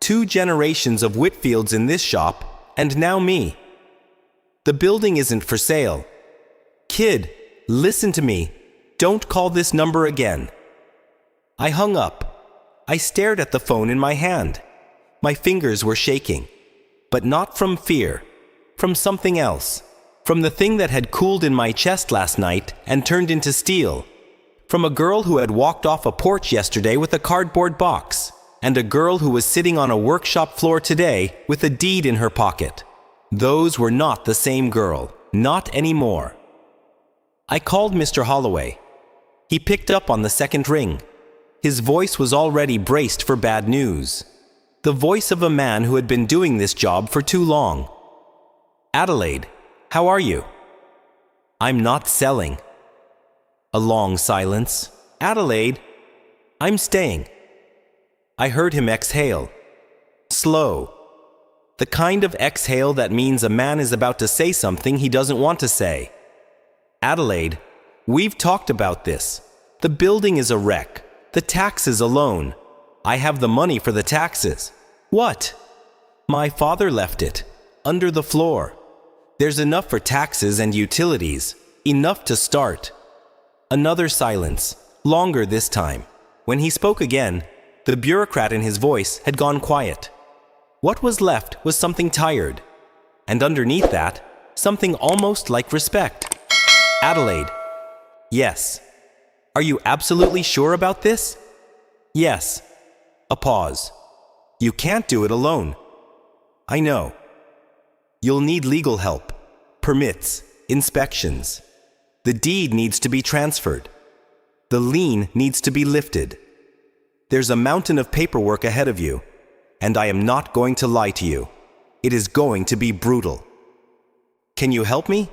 2 generations of Whitfields in this shop, and now me. The building isn't for sale. Kid, listen to me. Don't call this number again. I hung up. I stared at the phone in my hand. My fingers were shaking. But not from fear. From something else. From the thing that had cooled in my chest last night and turned into steel. From a girl who had walked off a porch yesterday with a cardboard box. And a girl who was sitting on a workshop floor today with a deed in her pocket. Those were not the same girl. Not anymore. I called Mr. Holloway. He picked up on the second ring. His voice was already braced for bad news. The voice of a man who had been doing this job for too long. Adelaide, how are you? I'm not selling. A long silence. Adelaide, I'm staying. I heard him exhale. Slow. The kind of exhale that means a man is about to say something he doesn't want to say. Adelaide, we've talked about this. The building is a wreck. The taxes alone. I have the money for the taxes. What? My father left it. Under the floor. There's enough for taxes and utilities. Enough to start. Another silence. Longer this time. When he spoke again, the bureaucrat in his voice had gone quiet. What was left was something tired. And underneath that, something almost like respect. Adelaide. Yes. Are you absolutely sure about this? Yes. A pause. You can't do it alone. I know. You'll need legal help, permits, inspections. The deed needs to be transferred. The lien needs to be lifted. There's a mountain of paperwork ahead of you, and I am not going to lie to you. It is going to be brutal. Can you help me?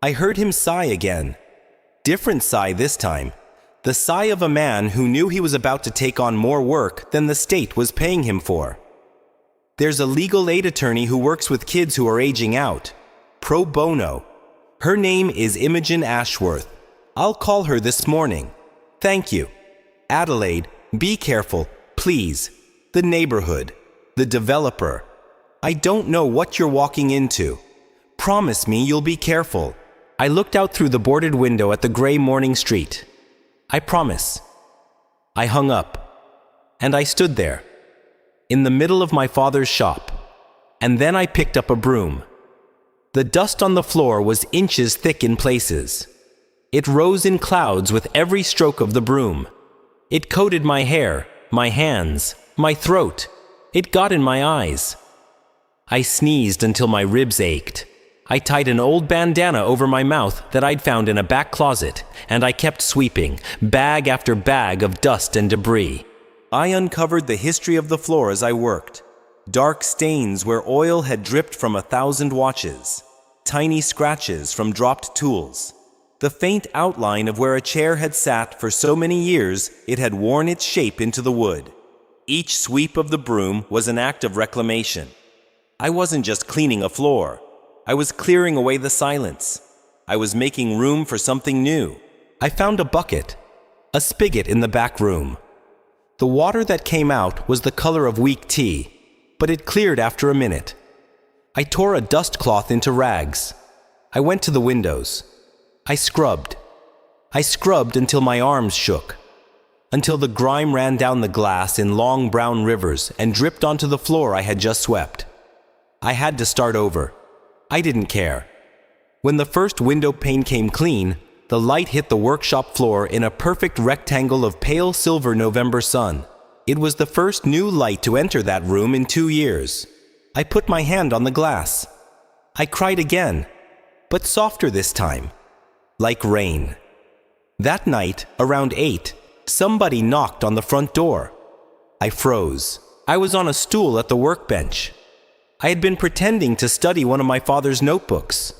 I heard him sigh again. Different sigh this time. The sigh of a man who knew he was about to take on more work than the state was paying him for. There's a legal aid attorney who works with kids who are aging out. Pro bono. Her name is Imogen Ashworth. I'll call her this morning. Thank you. Adelaide, be careful, please. The neighborhood. The developer. I don't know what you're walking into. Promise me you'll be careful. I looked out through the boarded window at the gray morning street. I promise. I hung up. And I stood there. In the middle of my father's shop. And then I picked up a broom. The dust on the floor was inches thick in places. It rose in clouds with every stroke of the broom. It coated my hair, my hands, my throat. It got in my eyes. I sneezed until my ribs ached. I tied an old bandana over my mouth that I'd found in a back closet, and I kept sweeping, bag after bag of dust and debris. I uncovered the history of the floor as I worked. Dark stains where oil had dripped from 1,000 watches. Tiny scratches from dropped tools. The faint outline of where a chair had sat for so many years it had worn its shape into the wood. Each sweep of the broom was an act of reclamation. I wasn't just cleaning a floor. I was clearing away the silence. I was making room for something new. I found a bucket, a spigot in the back room. The water that came out was the color of weak tea, but it cleared after a minute. I tore a dust cloth into rags. I went to the windows. I scrubbed. I scrubbed until my arms shook, until the grime ran down the glass in long brown rivers and dripped onto the floor I had just swept. I had to start over. I didn't care. When the first window pane came clean, the light hit the workshop floor in a perfect rectangle of pale silver November sun. It was the first new light to enter that room in 2 years. I put my hand on the glass. I cried again, but softer this time, like rain. That night, around 8, somebody knocked on the front door. I froze. I was on a stool at the workbench. I had been pretending to study one of my father's notebooks.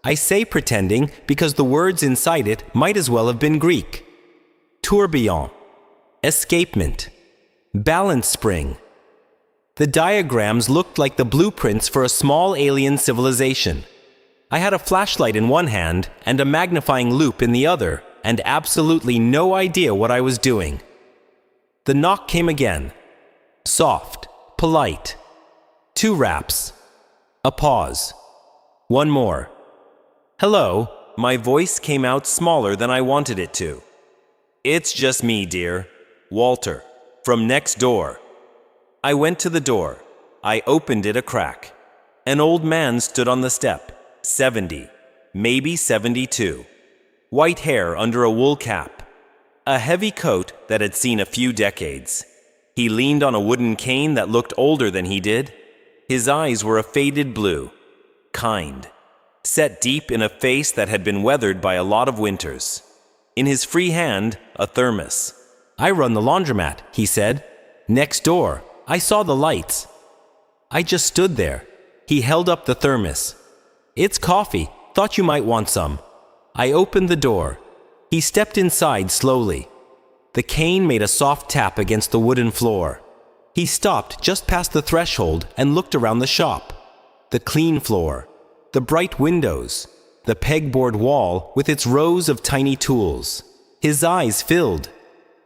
I say pretending because the words inside it might as well have been Greek. Tourbillon, escapement, balance spring. The diagrams looked like the blueprints for a small alien civilization. I had a flashlight in one hand and a magnifying loupe in the other, and absolutely no idea what I was doing. The knock came again. Soft, polite. 2 raps. A pause. One more. Hello. My voice came out smaller than I wanted it to. It's just me, dear. Walter. From next door. I went to the door. I opened it a crack. An old man stood on the step. 70, maybe 72. White hair under a wool cap. A heavy coat that had seen a few decades. He leaned on a wooden cane that looked older than he did. His eyes were a faded blue. Kind. Set deep in a face that had been weathered by a lot of winters. In his free hand, a thermos. I run the laundromat, he said. Next door. I saw the lights. I just stood there. He held up the thermos. It's coffee. Thought you might want some. I opened the door. He stepped inside slowly. The cane made a soft tap against the wooden floor. He stopped just past the threshold and looked around the shop. The clean floor, the bright windows, the pegboard wall with its rows of tiny tools. His eyes filled.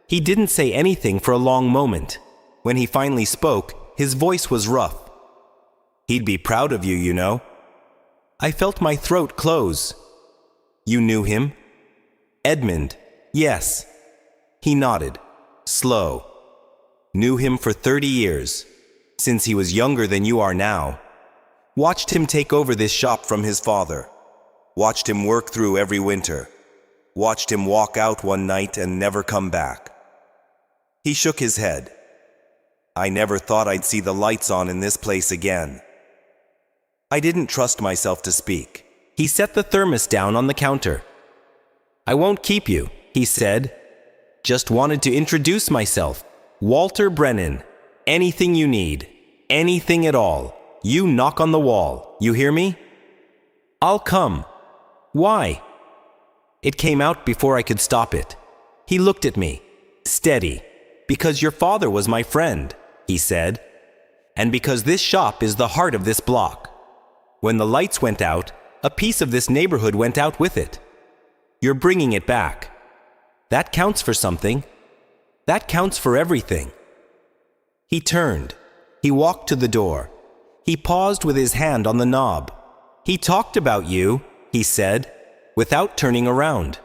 He didn't say anything for a long moment. When he finally spoke, his voice was rough. He'd be proud of you, you know. I felt my throat close. You knew him? Edmund, yes. He nodded, slow. Knew him for 30 years, since he was younger than you are now. Watched him take over this shop from his father. Watched him work through every winter. Watched him walk out one night and never come back. He shook his head. I never thought I'd see the lights on in this place again. I didn't trust myself to speak. He set the thermos down on the counter. I won't keep you, he said. Just wanted to introduce myself. Walter Brennan. Anything you need. Anything at all. You knock on the wall. You hear me? I'll come. Why? It came out before I could stop it. He looked at me. Steady. Because your father was my friend, he said. And because this shop is the heart of this block. When the lights went out, a piece of this neighborhood went out with it. You're bringing it back. That counts for something. That counts for everything. He turned. He walked to the door. He paused with his hand on the knob. He talked about you, he said, without turning around.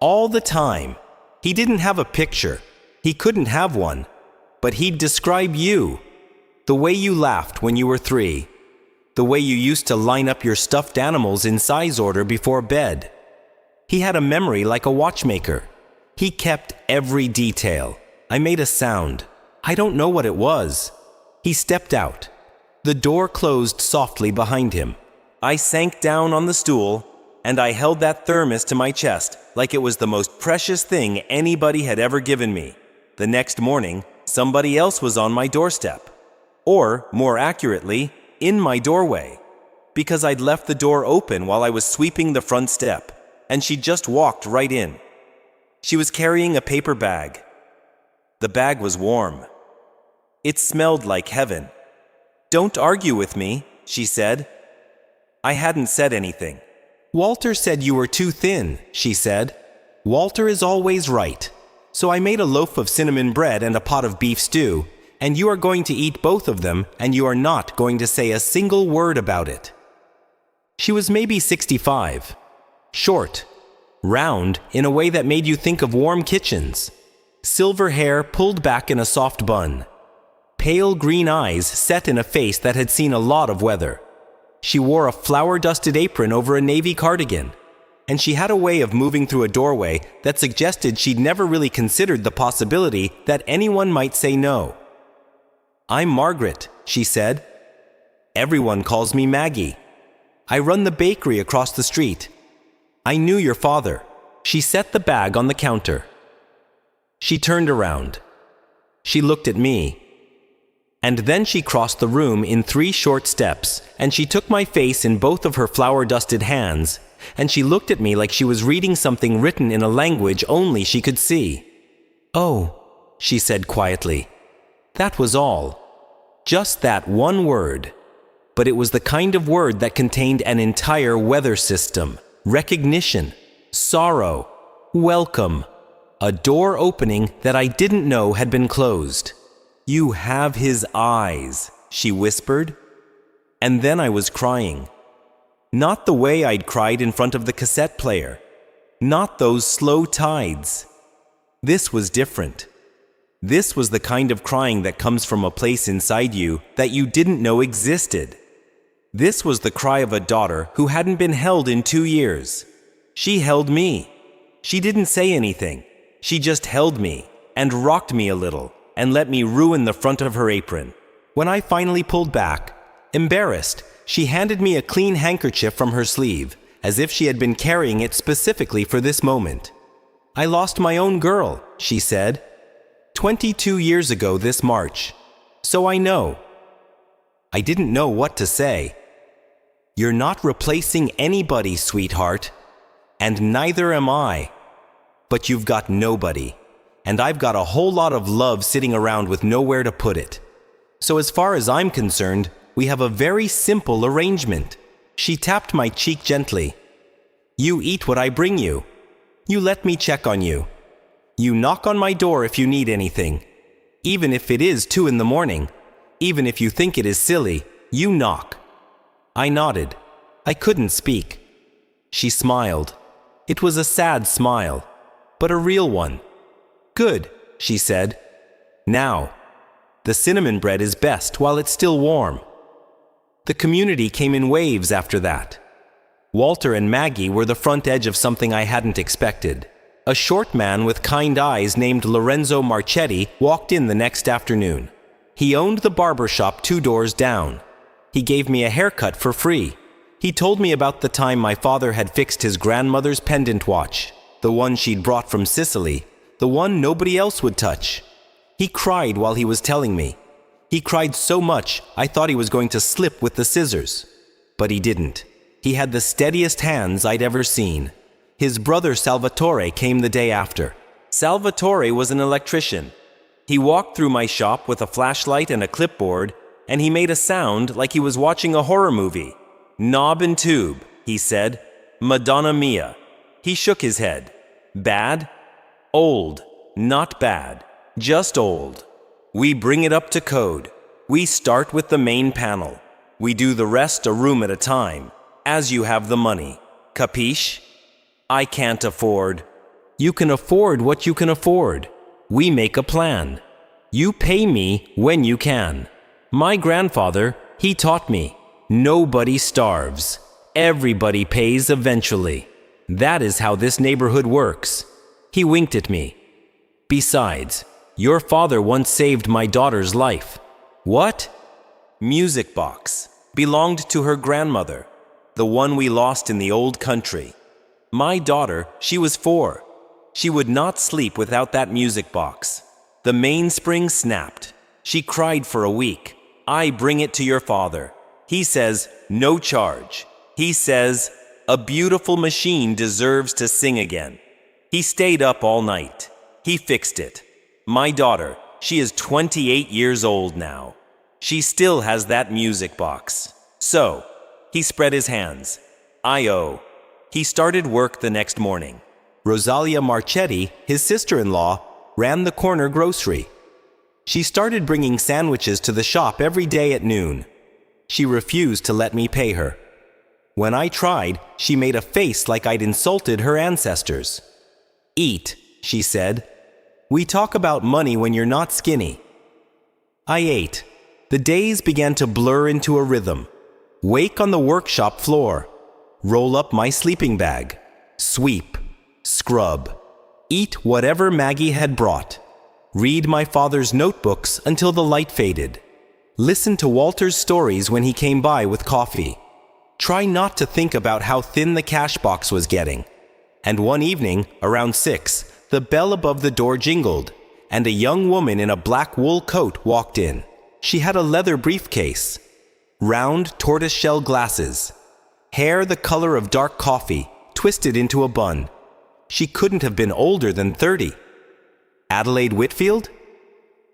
All the time. He didn't have a picture. He couldn't have one. But he'd describe you. The way you laughed when you were 3. The way you used to line up your stuffed animals in size order before bed. He had a memory like a watchmaker. He kept every detail. I made a sound. I don't know what it was. He stepped out. The door closed softly behind him. I sank down on the stool, and I held that thermos to my chest like it was the most precious thing anybody had ever given me. The next morning, somebody else was on my doorstep. Or, more accurately, in my doorway. Because I'd left the door open while I was sweeping the front step, and she just walked right in. She was carrying a paper bag. The bag was warm. It smelled like heaven. "Don't argue with me," she said. I hadn't said anything. "Walter said you were too thin," she said. "Walter is always right. So I made a loaf of cinnamon bread and a pot of beef stew, and you are going to eat both of them, and you are not going to say a single word about it." She was maybe 65, short, round in a way that made you think of warm kitchens, silver hair pulled back in a soft bun, pale green eyes set in a face that had seen a lot of weather. She wore a flour-dusted apron over a navy cardigan, and she had a way of moving through a doorway that suggested she'd never really considered the possibility that anyone might say no. "I'm Margaret," she said. "Everyone calls me Maggie. I run the bakery across the street. I knew your father." She set the bag on the counter. She turned around. She looked at me. And then she crossed the room in 3 short steps, and she took my face in both of her flour-dusted hands, and she looked at me like she was reading something written in a language only she could see. "Oh," she said quietly. That was all. Just that one word. But it was the kind of word that contained an entire weather system, recognition, sorrow, welcome, a door opening that I didn't know had been closed. "You have his eyes," she whispered. And then I was crying. Not the way I'd cried in front of the cassette player. Not those slow tides. This was different. This was the kind of crying that comes from a place inside you that you didn't know existed. This was the cry of a daughter who hadn't been held in 2 years. She held me. She didn't say anything. She just held me and rocked me a little and let me ruin the front of her apron. When I finally pulled back, embarrassed, she handed me a clean handkerchief from her sleeve, as if she had been carrying it specifically for this moment. "I lost my own girl," she said. 22 years ago this March. So I know." I didn't know what to say. "You're not replacing anybody, sweetheart. And neither am I. But you've got nobody. And I've got a whole lot of love sitting around with nowhere to put it. So as far as I'm concerned, we have a very simple arrangement." She tapped my cheek gently. "You eat what I bring you. You let me check on you. You knock on my door if you need anything. Even if it is 2 in the morning, even if you think it is silly, you knock." I nodded. I couldn't speak. She smiled. It was a sad smile, but a real one. "Good," she said. "Now, the cinnamon bread is best while it's still warm." The community came in waves after that. Walter and Maggie were the front edge of something I hadn't expected. A short man with kind eyes named Lorenzo Marchetti walked in the next afternoon. He owned the barber shop 2 doors down. He gave me a haircut for free. He told me about the time my father had fixed his grandmother's pendant watch, the one she'd brought from Sicily, the one nobody else would touch. He cried while he was telling me. He cried so much I thought he was going to slip with the scissors. But he didn't. He had the steadiest hands I'd ever seen. His brother Salvatore came the day after. Salvatore was an electrician. He walked through my shop with a flashlight and a clipboard, and he made a sound like he was watching a horror movie. "Knob and tube," he said. "Madonna mia." He shook his head. "Bad?" "Old. Not bad. Just old. We bring it up to code. We start with the main panel. We do the rest a room at a time, as you have the money. Capiche? I can't afford." "You can afford what you can afford. We make a plan. You pay me when you can. My grandfather, he taught me, nobody starves. Everybody pays eventually. That is how this neighborhood works." He winked at me. "Besides, your father once saved my daughter's life." "What?" "Music box. Belonged to her grandmother. The one we lost in the old country. My daughter, she was 4. She would not sleep without that music box. The mainspring snapped. She cried for a week. I bring it to your father. He says, no charge. He says, a beautiful machine deserves to sing again. He stayed up all night. He fixed it. My daughter, she is 28 years old now. She still has that music box. So, he spread his hands. He started work the next morning. Rosalia Marchetti, his sister-in-law, ran the corner grocery. She started bringing sandwiches to the shop every day at noon. She refused to let me pay her. When I tried, she made a face like I'd insulted her ancestors. Eat, she said. We talk about money when you're not skinny. I ate. The days began to blur into a rhythm. Wake on the workshop floor. Roll up my sleeping bag. Sweep. Scrub. Eat whatever Maggie had brought. Read my father's notebooks until the light faded. Listen to Walter's stories when he came by with coffee. Try not to think about how thin the cash box was getting. And one evening, around 6, the bell above the door jingled, and a young woman in a black wool coat walked in. She had a leather briefcase, round tortoiseshell glasses, hair the color of dark coffee, twisted into a bun. She couldn't have been older than 30. Adelaide Whitfield?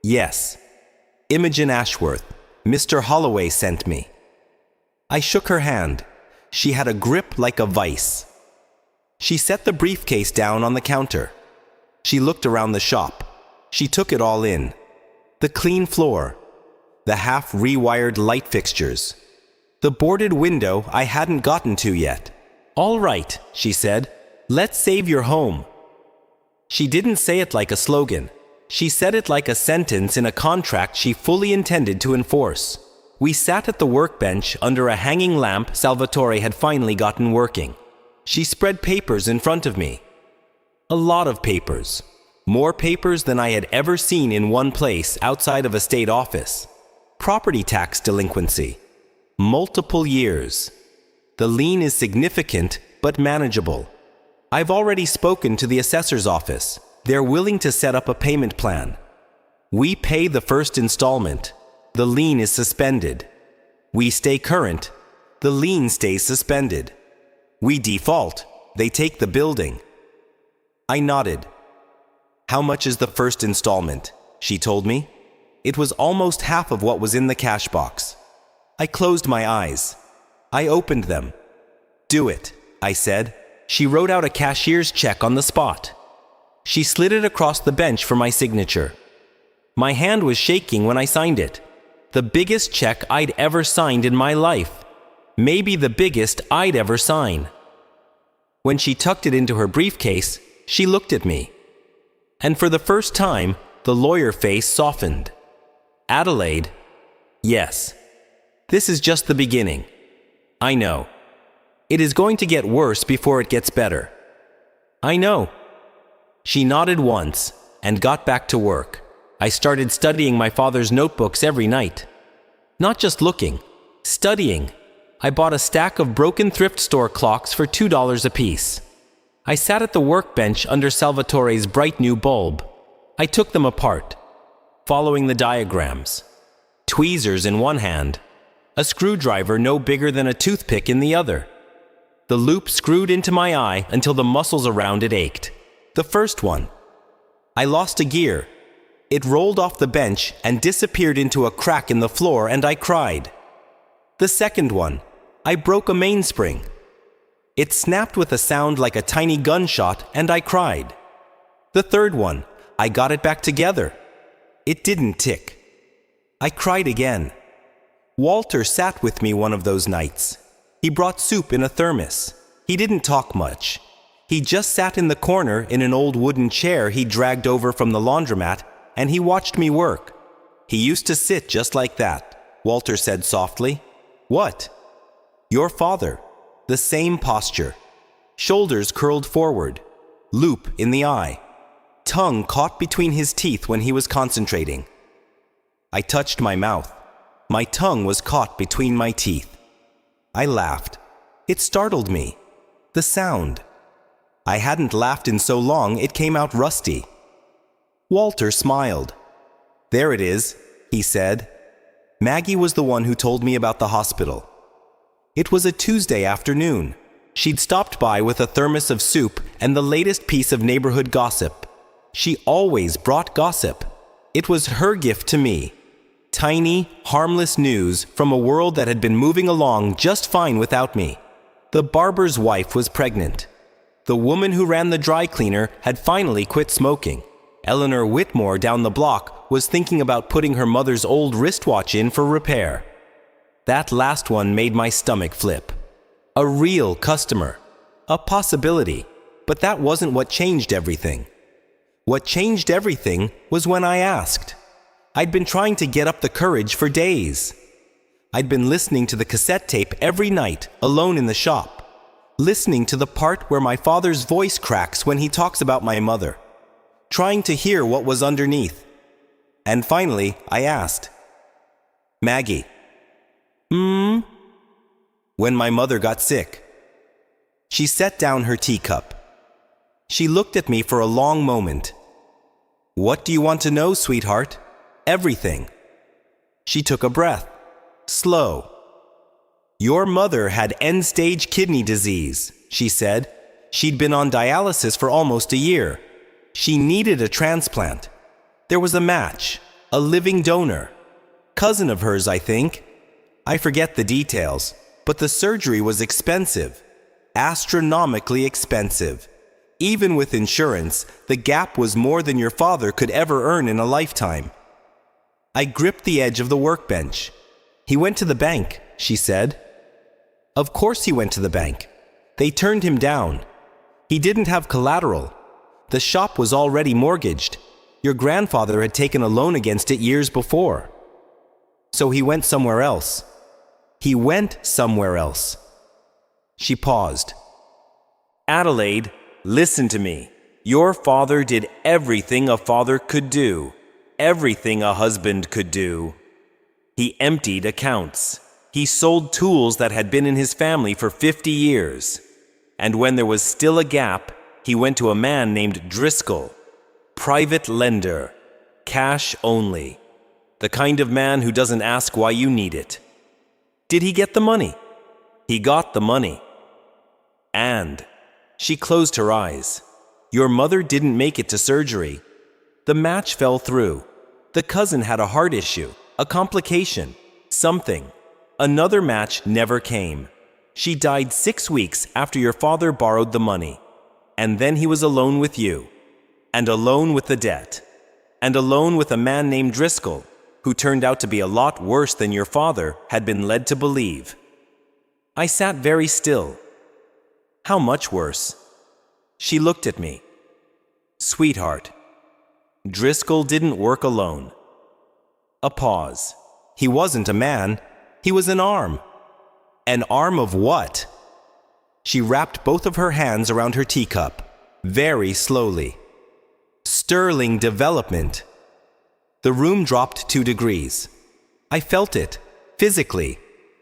Yes. Imogen Ashworth. Mr. Holloway sent me. I shook her hand. She had a grip like a vice. She set the briefcase down on the counter. She looked around the shop. She took it all in. The clean floor. The half-rewired light fixtures. The boarded window I hadn't gotten to yet. All right, she said. Let's save your home. She didn't say it like a slogan. She said it like a sentence in a contract she fully intended to enforce. We sat at the workbench under a hanging lamp Salvatore had finally gotten working. She spread papers in front of me. A lot of papers. More papers than I had ever seen in one place outside of a state office. Property tax delinquency. Multiple years. The lien is significant but manageable. I've already spoken to the assessor's office. They're willing to set up a payment plan. We pay the first installment. The lien is suspended. We stay current. The lien stays suspended. We default. They take the building. I nodded. How much is the first installment? She told me. It was almost half of what was in the cash box. I closed my eyes. I opened them. Do it, I said. She wrote out a cashier's check on the spot. She slid it across the bench for my signature. My hand was shaking when I signed it. The biggest check I'd ever signed in my life. Maybe the biggest I'd ever sign. When she tucked it into her briefcase, she looked at me. And for the first time, the lawyer face softened. Adelaide, yes. This is just the beginning. I know. It is going to get worse before it gets better. I know. She nodded once and got back to work. I started studying my father's notebooks every night. Not just looking, studying. I bought a stack of broken thrift store clocks for $2 apiece. I sat at the workbench under Salvatore's bright new bulb. I took them apart, following the diagrams. Tweezers in one hand, a screwdriver no bigger than a toothpick in the other. The loop screwed into my eye until the muscles around it ached. The first one. I lost a gear. It rolled off the bench and disappeared into a crack in the floor, and I cried. The second one. I broke a mainspring. It snapped with a sound like a tiny gunshot, and I cried. The third one. I got it back together. It didn't tick. I cried again. Walter sat with me one of those nights. He brought soup in a thermos. He didn't talk much. He just sat in the corner in an old wooden chair he dragged over from the laundromat, and he watched me work. He used to sit just like that, Walter said softly. What? Your father. The same posture. Shoulders curled forward. Loop in the eye. Tongue caught between his teeth when he was concentrating. I touched my mouth. My tongue was caught between my teeth. I laughed. It startled me. The sound. I hadn't laughed in so long it came out rusty. Walter smiled. "There it is," he said. Maggie was the one who told me about the hospital. It was a Tuesday afternoon. She'd stopped by with a thermos of soup and the latest piece of neighborhood gossip. She always brought gossip. It was her gift to me. Tiny, harmless news from a world that had been moving along just fine without me. The barber's wife was pregnant. The woman who ran the dry cleaner had finally quit smoking. Eleanor Whitmore down the block was thinking about putting her mother's old wristwatch in for repair. That last one made my stomach flip. A real customer. A possibility. But that wasn't what changed everything. What changed everything was when I asked. I'd been trying to get up the courage for days. I'd been listening to the cassette tape every night, alone in the shop. Listening to the part where my father's voice cracks when he talks about my mother. Trying to hear what was underneath. And finally, I asked, "Maggie, when my mother got sick." She set down her teacup. She looked at me for a long moment. "What do you want to know, sweetheart?" "Everything." She took a breath. Slow. "Your mother had end-stage kidney disease," she said. "She'd been on dialysis for almost a year. She needed a transplant. There was a match, a living donor. Cousin of hers, I think. I forget the details, but the surgery was expensive. Astronomically expensive. Even with insurance, the gap was more than your father could ever earn in a lifetime." I gripped the edge of the workbench. "He went to the bank," she said. Of course he went to the bank. They turned him down. He didn't have collateral. The shop was already mortgaged. Your grandfather had taken a loan against it years before. So he went somewhere else. He went somewhere else. She paused. "Adelaide, listen to me. Your father did everything a father could do. Everything a husband could do. He emptied accounts. He sold tools that had been in his family for 50 years. And when there was still a gap, he went to a man named Driscoll. Private lender. Cash only. The kind of man who doesn't ask why you need it. Did he get the money? He got the money. And," she closed her eyes, "your mother didn't make it to surgery. The match fell through. The cousin had a heart issue, a complication, something. Another match never came. She died 6 weeks after your father borrowed the money. And then he was alone with you. And alone with the debt. And alone with a man named Driscoll, who turned out to be a lot worse than your father had been led to believe." I sat very still. "How much worse?" She looked at me. "Sweetheart, Driscoll didn't work alone." A pause. "He wasn't a man. He was an arm." "An arm of what?" She wrapped both of her hands around her teacup, very slowly. "Sterling development." The room dropped 2 degrees. I felt it, physically,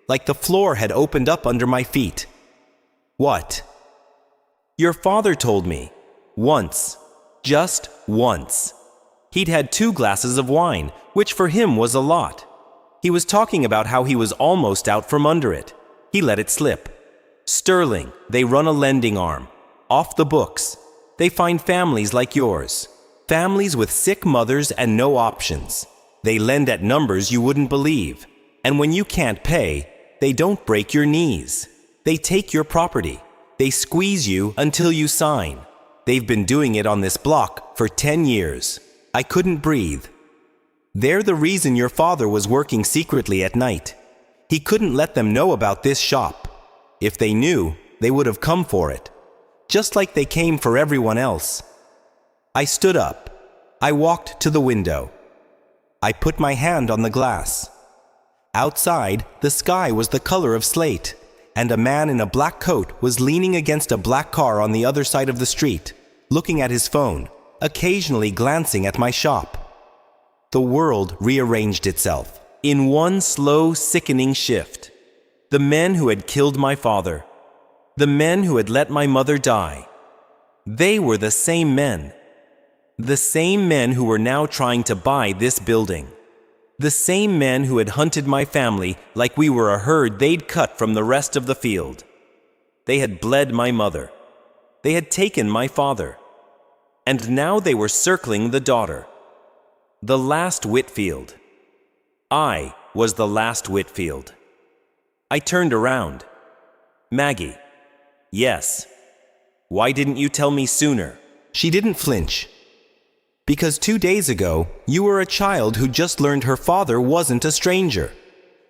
like the floor had opened up under my feet. "What?" "Your father told me. Once. Just once. He'd had 2 glasses of wine, which for him was a lot. He was talking about how he was almost out from under it. He let it slip. Sterling, they run a lending arm. Off the books. They find families like yours. Families with sick mothers and no options. They lend at numbers you wouldn't believe. And when you can't pay, they don't break your knees. They take your property. They squeeze you until you sign. They've been doing it on this block for 10 years. I couldn't breathe. They're the reason your father was working secretly at night. He couldn't let them know about this shop. If they knew, they would have come for it. Just like they came for everyone else. I stood up. I walked to the window. I put my hand on the glass. Outside, the sky was the color of slate, and a man in a black coat was leaning against a black car on the other side of the street, looking at his phone, occasionally glancing at my shop. The world rearranged itself in one slow, sickening shift. The men who had killed my father. The men who had let my mother die. They were the same men. The same men who were now trying to buy this building. The same men who had hunted my family like we were a herd they'd cut from the rest of the field. They had bled my mother. They had taken my father. And now they were circling the daughter. The last Whitfield. I was the last Whitfield. I turned around. Maggie. Yes. Why didn't you tell me sooner? She didn't flinch. Because 2 days ago, you were a child who just learned her father wasn't a stranger.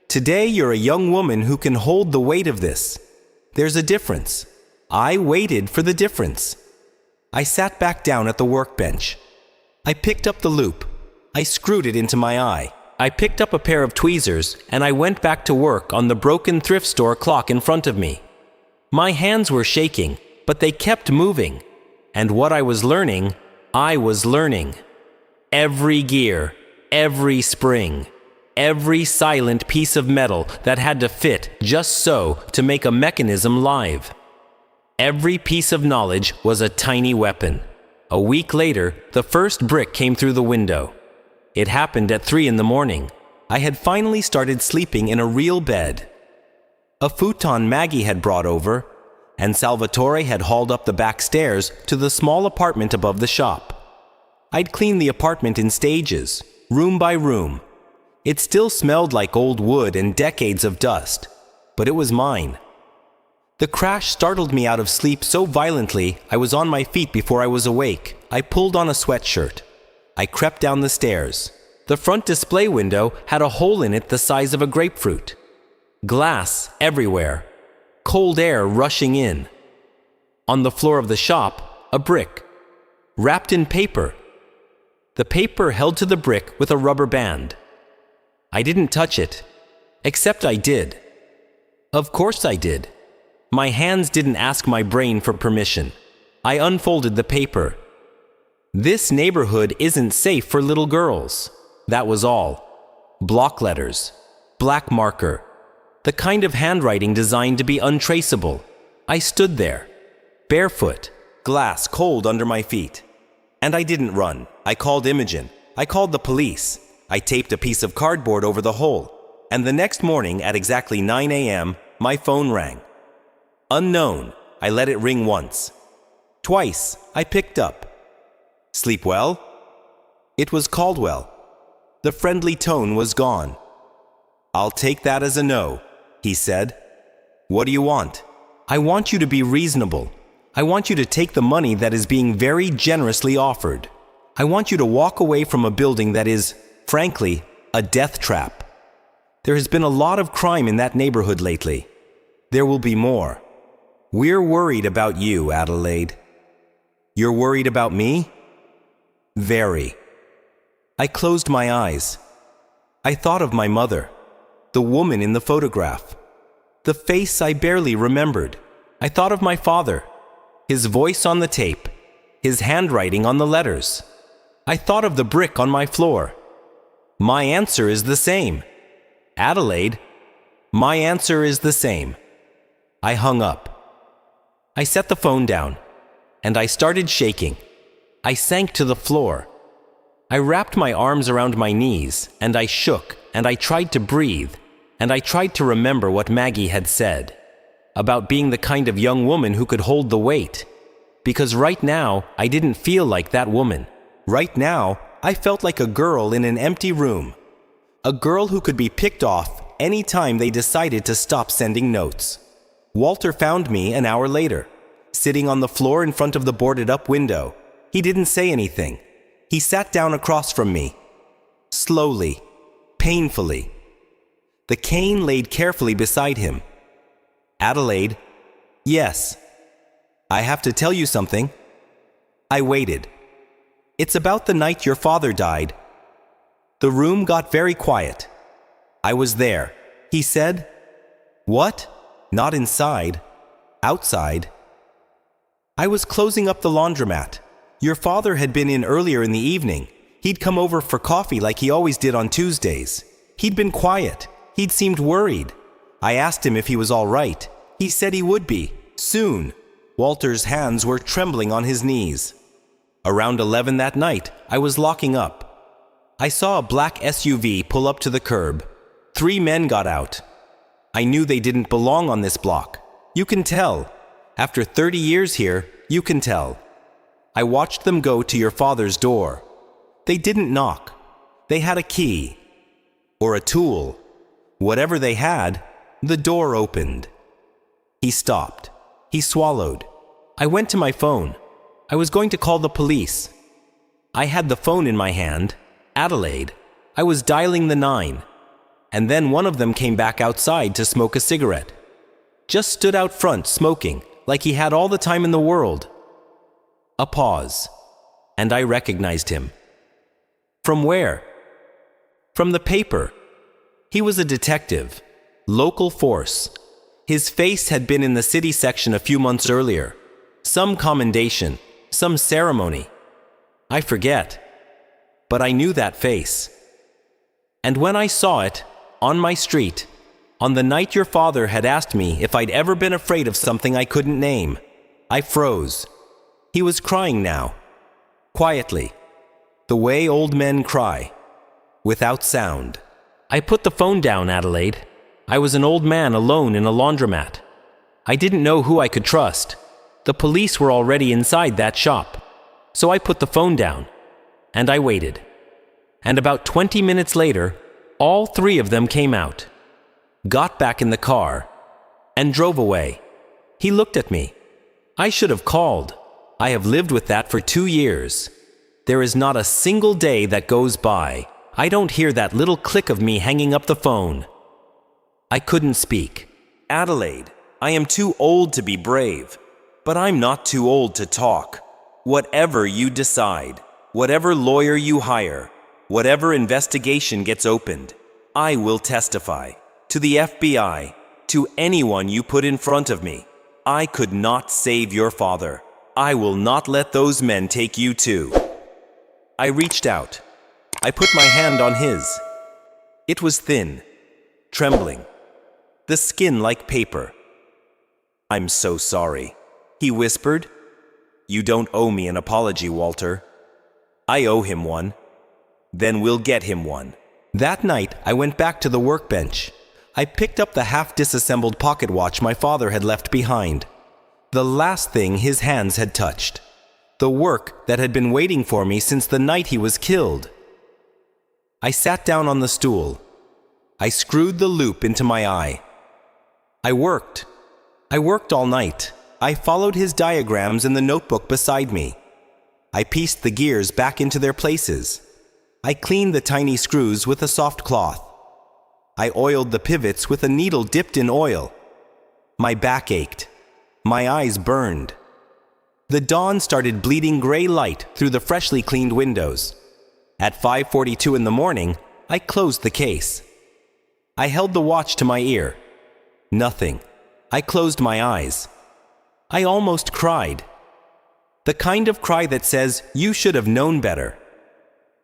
Today, you're a young woman who can hold the weight of this. There's a difference. I waited for the difference. I sat back down at the workbench. I picked up the loop. I screwed it into my eye. I picked up a pair of tweezers and I went back to work on the broken thrift store clock in front of me. My hands were shaking, but they kept moving. And what I was learning, I was learning. Every gear, every spring, every silent piece of metal that had to fit just so to make a mechanism live. Every piece of knowledge was a tiny weapon. A week later, the first brick came through the window. It happened at 3 a.m. I had finally started sleeping in a real bed. A futon Maggie had brought over, and Salvatore had hauled up the back stairs to the small apartment above the shop. I'd cleaned the apartment in stages, room by room. It still smelled like old wood and decades of dust, but it was mine. The crash startled me out of sleep so violently I was on my feet before I was awake. I pulled on a sweatshirt. I crept down the stairs. The front display window had a hole in it the size of a grapefruit. Glass everywhere. Cold air rushing in. On the floor of the shop, a brick. Wrapped in paper. The paper held to the brick with a rubber band. I didn't touch it. Except I did. Of course I did. My hands didn't ask my brain for permission. I unfolded the paper. This neighborhood isn't safe for little girls. That was all. Block letters. Black marker. The kind of handwriting designed to be untraceable. I stood there, barefoot, glass cold under my feet. And I didn't run. I called Imogen. I called the police. I taped a piece of cardboard over the hole. And the next morning at exactly 9 a.m., my phone rang. Unknown. I let it ring once. Twice. I picked up. Sleep well? It was Caldwell. The friendly tone was gone. I'll take that as a no, he said. What do you want? I want you to be reasonable. I want you to take the money that is being very generously offered. I want you to walk away from a building that is, frankly, a death trap. There has been a lot of crime in that neighborhood lately. There will be more. We're worried about you, Adelaide. You're worried about me? Very. I closed my eyes. I thought of my mother, the woman in the photograph, the face I barely remembered. I thought of my father, his voice on the tape, his handwriting on the letters. I thought of the brick on my floor. My answer is the same. Adelaide, my answer is the same. I hung up. I set the phone down, and I started shaking. I sank to the floor. I wrapped my arms around my knees, and I shook, and I tried to breathe, and I tried to remember what Maggie had said about being the kind of young woman who could hold the weight. Because right now, I didn't feel like that woman. Right now, I felt like a girl in an empty room. A girl who could be picked off any time they decided to stop sending notes. Walter found me an hour later, sitting on the floor in front of the boarded-up window. He didn't say anything. He sat down across from me. Slowly, painfully. The cane laid carefully beside him. Adelaide, yes. I have to tell you something. I waited. It's about the night your father died. The room got very quiet. I was there. He said, "What? Not inside. Outside." I was closing up the laundromat. Your father had been in earlier in the evening. He'd come over for coffee like he always did on Tuesdays. He'd been quiet. He'd seemed worried. I asked him if he was all right. He said he would be, soon. Walter's hands were trembling on his knees. Around 11 that night, I was locking up. I saw a black SUV pull up to the curb. 3 men got out. I knew they didn't belong on this block. You can tell. After 30 years here, you can tell. I watched them go to your father's door. They didn't knock. They had a key. Or a tool. Whatever they had, the door opened. He stopped. He swallowed. I went to my phone. I was going to call the police. I had the phone in my hand. Adelaide. I was dialing the 9. And then one of them came back outside to smoke a cigarette. Just stood out front smoking, like he had all the time in the world. A pause. And I recognized him. From where? From the paper. He was a detective. Local force. His face had been in the city section a few months earlier. Some commendation. Some ceremony. I forget. But I knew that face. And when I saw it, on my street, on the night your father had asked me if I'd ever been afraid of something I couldn't name, I froze. He was crying now. Quietly. The way old men cry. Without sound. I put the phone down, Adelaide. I was an old man alone in a laundromat. I didn't know who I could trust. The police were already inside that shop. So I put the phone down. And I waited. And about 20 minutes later, all 3 of them came out. Got back in the car. And drove away. He looked at me. I should have called. I have lived with that for 2 years. There is not a single day that goes by I don't hear that little click of me hanging up the phone. I couldn't speak. Adelaide, I am too old to be brave, but I'm not too old to talk. Whatever you decide, whatever lawyer you hire, whatever investigation gets opened, I will testify. To the FBI, to anyone you put in front of me. I could not save your father. I will not let those men take you too. I reached out. I put my hand on his. It was thin, trembling, the skin like paper. I'm so sorry, he whispered. You don't owe me an apology, Walter. I owe him one. Then we'll get him one. That night, I went back to the workbench. I picked up the half-disassembled pocket watch my father had left behind. The last thing his hands had touched. The work that had been waiting for me since the night he was killed. I sat down on the stool. I screwed the loop into my eye. I worked. I worked all night. I followed his diagrams in the notebook beside me. I pieced the gears back into their places. I cleaned the tiny screws with a soft cloth. I oiled the pivots with a needle dipped in oil. My back ached. My eyes burned. The dawn started bleeding gray light through the freshly cleaned windows. At 5:42 in the morning, I closed the case. I held the watch to my ear. Nothing. I closed my eyes. I almost cried. The kind of cry that says, you should have known better.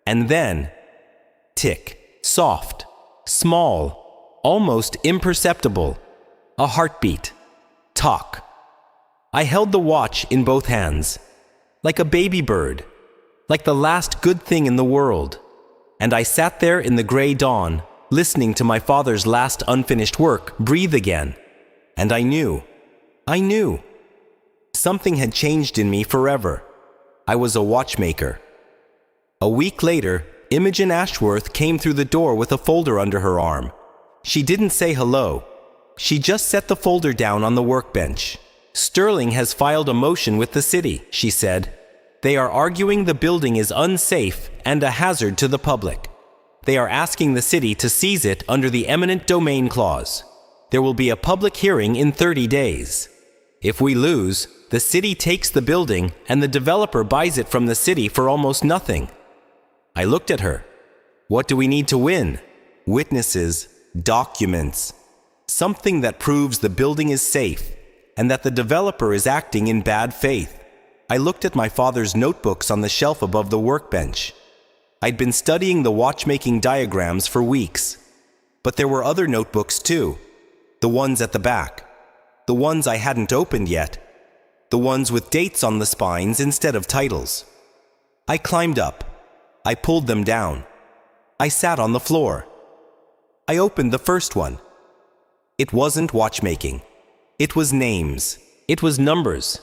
And then, tick, soft, small, almost imperceptible, a heartbeat, talk. I held the watch in both hands, like a baby bird, like the last good thing in the world. And I sat there in the gray dawn, listening to my father's last unfinished work breathe again. And I knew. Something had changed in me forever. I was a watchmaker. A week later, Imogen Ashworth came through the door with a folder under her arm. She didn't say hello. She just set the folder down on the workbench. Sterling has filed a motion with the city, she said. They are arguing the building is unsafe and a hazard to the public. They are asking the city to seize it under the eminent domain clause. There will be a public hearing in 30 days. If we lose, the city takes the building and the developer buys it from the city for almost nothing. I looked at her. What do we need to win? Witnesses, documents, something that proves the building is safe and that the developer is acting in bad faith. I looked at my father's notebooks on the shelf above the workbench. I'd been studying the watchmaking diagrams for weeks. But there were other notebooks too. The ones at the back. The ones I hadn't opened yet. The ones with dates on the spines instead of titles. I climbed up. I pulled them down. I sat on the floor. I opened the first one. It wasn't watchmaking. It was names. It was numbers.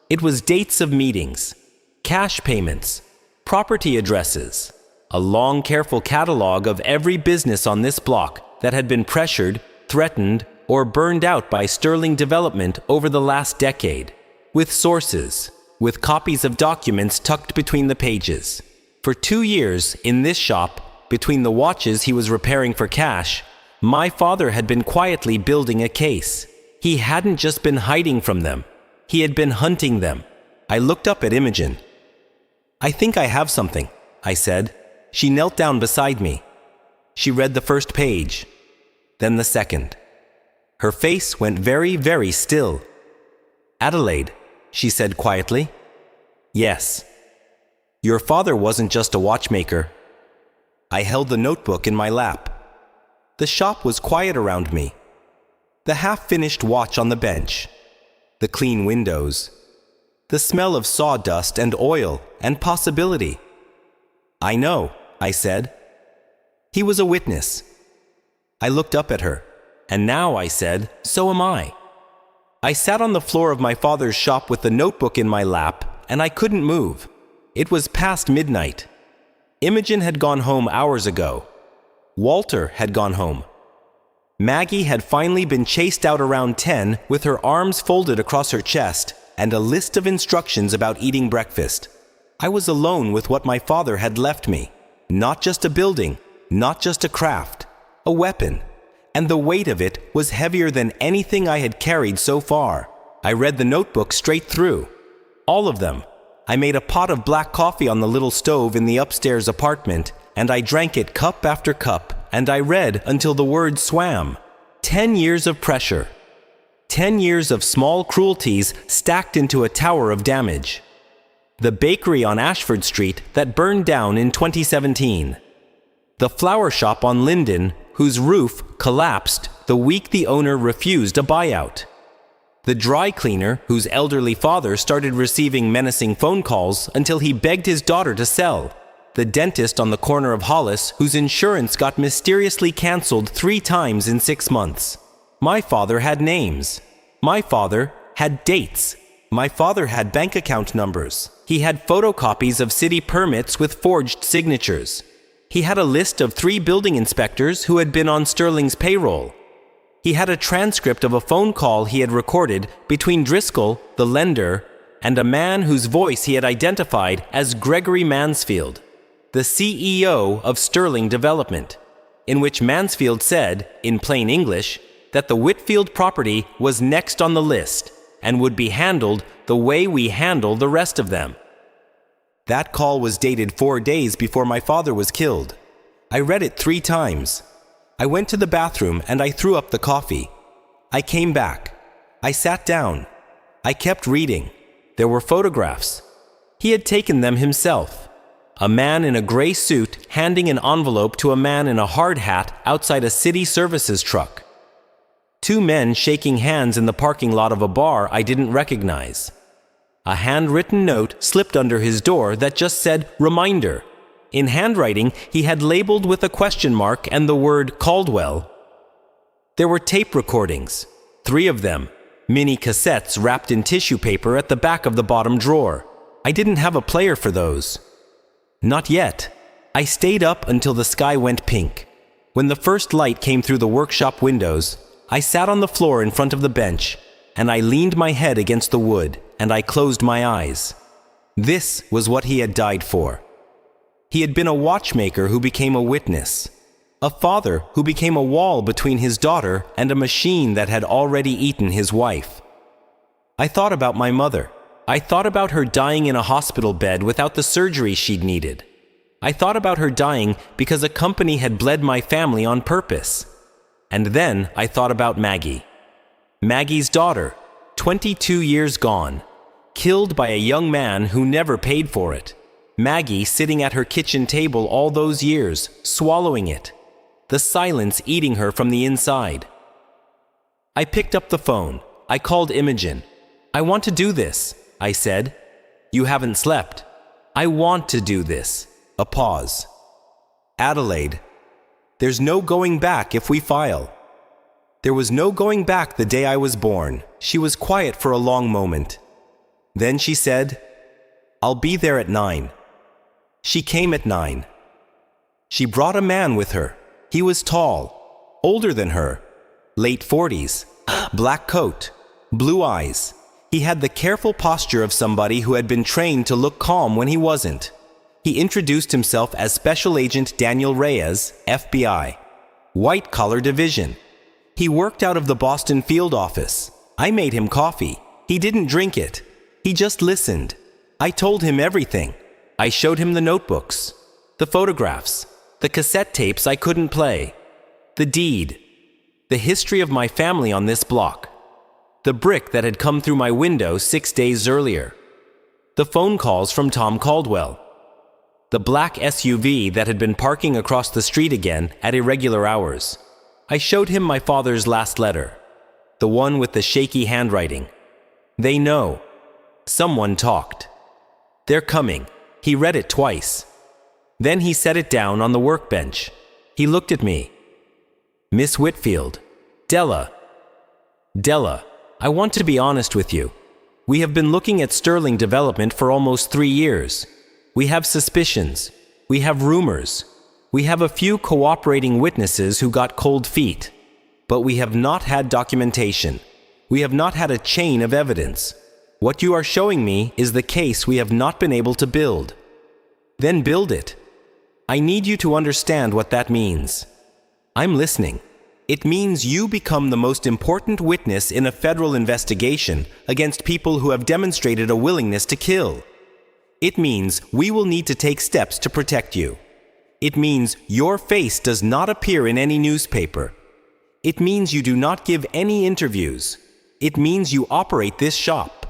It was dates of meetings, cash payments, property addresses, a long, careful catalog of every business on this block that had been pressured, threatened, or burned out by Sterling Development over the last decade, with sources, with copies of documents tucked between the pages. For 2 years, in this shop, between the watches he was repairing for cash, my father had been quietly building a case. He hadn't just been hiding from them. He had been hunting them. I looked up at Imogen. "I think I have something," I said. She knelt down beside me. She read the first page, then the second. Her face went very, very still. "Adelaide," she said quietly. "Yes." "Your father wasn't just a watchmaker." I held the notebook in my lap. The shop was quiet around me. The half-finished watch on the bench. The clean windows. The smell of sawdust and oil and possibility. "I know," I said. He was a witness. I looked up at her. "And now," I said, "so am I." I sat on the floor of my father's shop with the notebook in my lap, and I couldn't move. It was past midnight. Imogen had gone home hours ago. Walter had gone home. Maggie had finally been chased out around 10 with her arms folded across her chest and a list of instructions about eating breakfast. I was alone with what my father had left me. Not just a building, not just a craft, a weapon. And the weight of it was heavier than anything I had carried so far. I read the notebook straight through. All of them. I made a pot of black coffee on the little stove in the upstairs apartment, and I drank it cup after cup, and I read until the words swam. 10 years of pressure. 10 years of small cruelties stacked into a tower of damage. The bakery on Ashford Street that burned down in 2017. The flower shop on Linden, whose roof collapsed the week the owner refused a buyout. The dry cleaner, whose elderly father started receiving menacing phone calls until he begged his daughter to sell. The dentist on the corner of Hollis, whose insurance got mysteriously canceled 3 times in 6 months. My father had names. My father had dates. My father had bank account numbers. He had photocopies of city permits with forged signatures. He had a list of 3 building inspectors who had been on Sterling's payroll. He had a transcript of a phone call he had recorded between Driscoll, the lender, and a man whose voice he had identified as Gregory Mansfield, the CEO of Sterling Development, in which Mansfield said, in plain English, that the Whitfield property was next on the list and would be handled the way we handle the rest of them. That call was dated 4 days before my father was killed. I read it 3 times. I went to the bathroom and I threw up the coffee. I came back. I sat down. I kept reading. There were photographs. He had taken them himself. A man in a gray suit handing an envelope to a man in a hard hat outside a city services truck. 2 men shaking hands in the parking lot of a bar I didn't recognize. A handwritten note slipped under his door that just said, "Reminder." In handwriting, he had labeled with a question mark and the word Caldwell. There were tape recordings, 3 of them, mini cassettes wrapped in tissue paper at the back of the bottom drawer. I didn't have a player for those. Not yet. I stayed up until the sky went pink. When the first light came through the workshop windows, I sat on the floor in front of the bench, and I leaned my head against the wood, and I closed my eyes. This was what he had died for. He had been a watchmaker who became a witness, a father who became a wall between his daughter and a machine that had already eaten his wife. I thought about my mother. I thought about her dying in a hospital bed without the surgery she'd needed. I thought about her dying because a company had bled my family on purpose. And then I thought about Maggie. Maggie's daughter, 22 years gone, killed by a young man who never paid for it. Maggie sitting at her kitchen table all those years, swallowing it. The silence eating her from the inside. I picked up the phone. I called Imogen. "I want to do this," I said. "You haven't slept." I want to do this. A pause. Adelaide, there's no going back if we file. There was no going back the day I was born. She was quiet for a long moment. Then she said, I'll be there at 9. She came at 9. She brought a man with her. He was tall, older than her, late 40s, black coat, blue eyes. He had the careful posture of somebody who had been trained to look calm when he wasn't. He introduced himself as Special Agent Daniel Reyes, FBI, White Collar Division. He worked out of the Boston field office. I made him coffee. He didn't drink it. He just listened. I told him everything. I showed him the notebooks, the photographs, the cassette tapes I couldn't play, the deed, the history of my family on this block, the brick that had come through my window 6 days earlier, the phone calls from Tom Caldwell, the black SUV that had been parking across the street again at irregular hours. I showed him my father's last letter, the one with the shaky handwriting. They know. Someone talked. They're coming. He read it twice. Then he set it down on the workbench. He looked at me. Miss Whitfield, Della, I want to be honest with you. We have been looking at Sterling Development for almost 3 years. We have suspicions. We have rumors. We have a few cooperating witnesses who got cold feet. But we have not had documentation. We have not had a chain of evidence. What you are showing me is the case we have not been able to build. Then build it. I need you to understand what that means. I'm listening. It means you become the most important witness in a federal investigation against people who have demonstrated a willingness to kill. It means we will need to take steps to protect you. It means your face does not appear in any newspaper. It means you do not give any interviews. It means you operate this shop.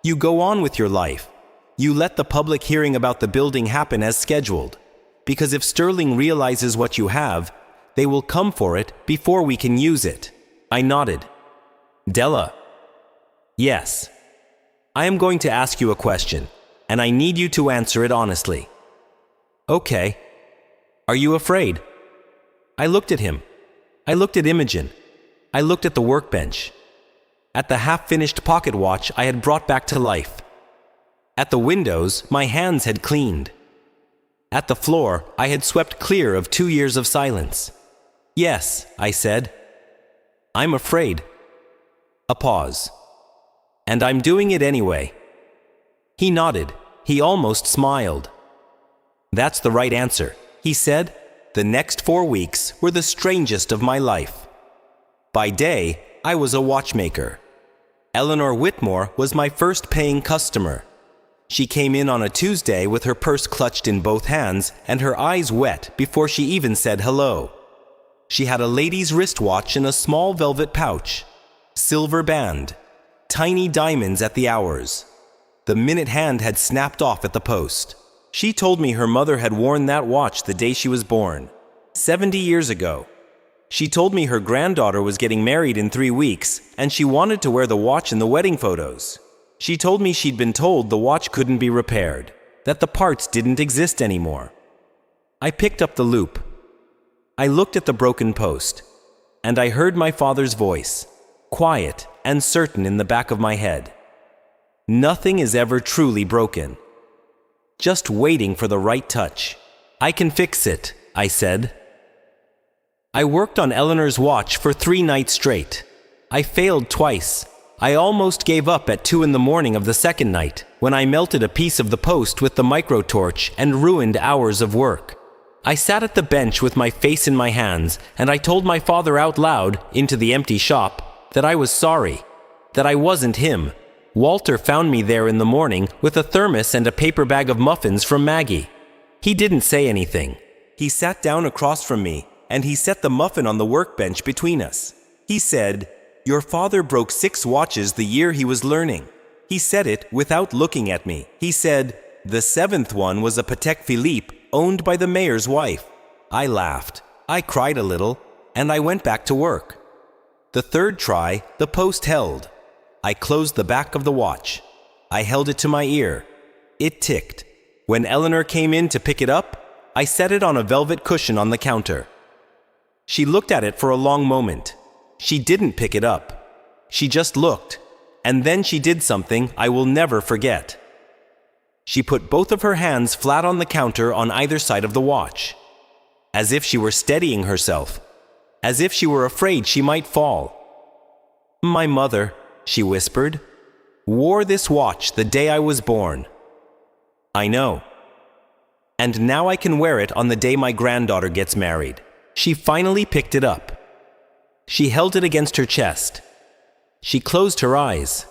You go on with your life. You let the public hearing about the building happen as scheduled. Because if Sterling realizes what you have, they will come for it before we can use it. I nodded. Della. Yes. I am going to ask you a question, and I need you to answer it honestly. Okay. Are you afraid? I looked at him. I looked at Imogen. I looked at the workbench. At the half-finished pocket watch I had brought back to life. At the windows, my hands had cleaned. At the floor, I had swept clear of 2 years of silence. Yes, I said. I'm afraid. A pause. And I'm doing it anyway. He nodded. He almost smiled. That's the right answer, he said. The next 4 weeks were the strangest of my life. By day, I was a watchmaker. Eleanor Whitmore was my first paying customer. She came in on a Tuesday with her purse clutched in both hands and her eyes wet before she even said hello. She had a lady's wristwatch in a small velvet pouch, silver band, tiny diamonds at the hours. The minute hand had snapped off at the post. She told me her mother had worn that watch the day she was born, 70 years ago. She told me her granddaughter was getting married in 3 weeks, and she wanted to wear the watch in the wedding photos. She told me she'd been told the watch couldn't be repaired, that the parts didn't exist anymore. I picked up the loop. I looked at the broken post, and I heard my father's voice, quiet and certain in the back of my head. Nothing is ever truly broken. Just waiting for the right touch. I can fix it, I said. I worked on Eleanor's watch for 3 nights straight. I failed twice. I almost gave up at 2 a.m. of the second night, when I melted a piece of the post with the microtorch and ruined hours of work. I sat at the bench with my face in my hands, and I told my father out loud, into the empty shop, that I was sorry, that I wasn't him. Walter found me there in the morning with a thermos and a paper bag of muffins from Maggie. He didn't say anything. He sat down across from me, and he set the muffin on the workbench between us. He said, "Your father broke 6 watches the year he was learning." He said it without looking at me. He said, "The 7th one was a Patek Philippe owned by the mayor's wife." I laughed. I cried a little, and I went back to work. The 3rd try, the post held. I closed the back of the watch. I held it to my ear. It ticked. When Eleanor came in to pick it up, I set it on a velvet cushion on the counter. She looked at it for a long moment. She didn't pick it up. She just looked, and then she did something I will never forget. She put both of her hands flat on the counter on either side of the watch, as if she were steadying herself, as if she were afraid she might fall. "My mother," she whispered, "wore this watch the day I was born." "I know. And now I can wear it on the day my granddaughter gets married." She finally picked it up. She held it against her chest. She closed her eyes.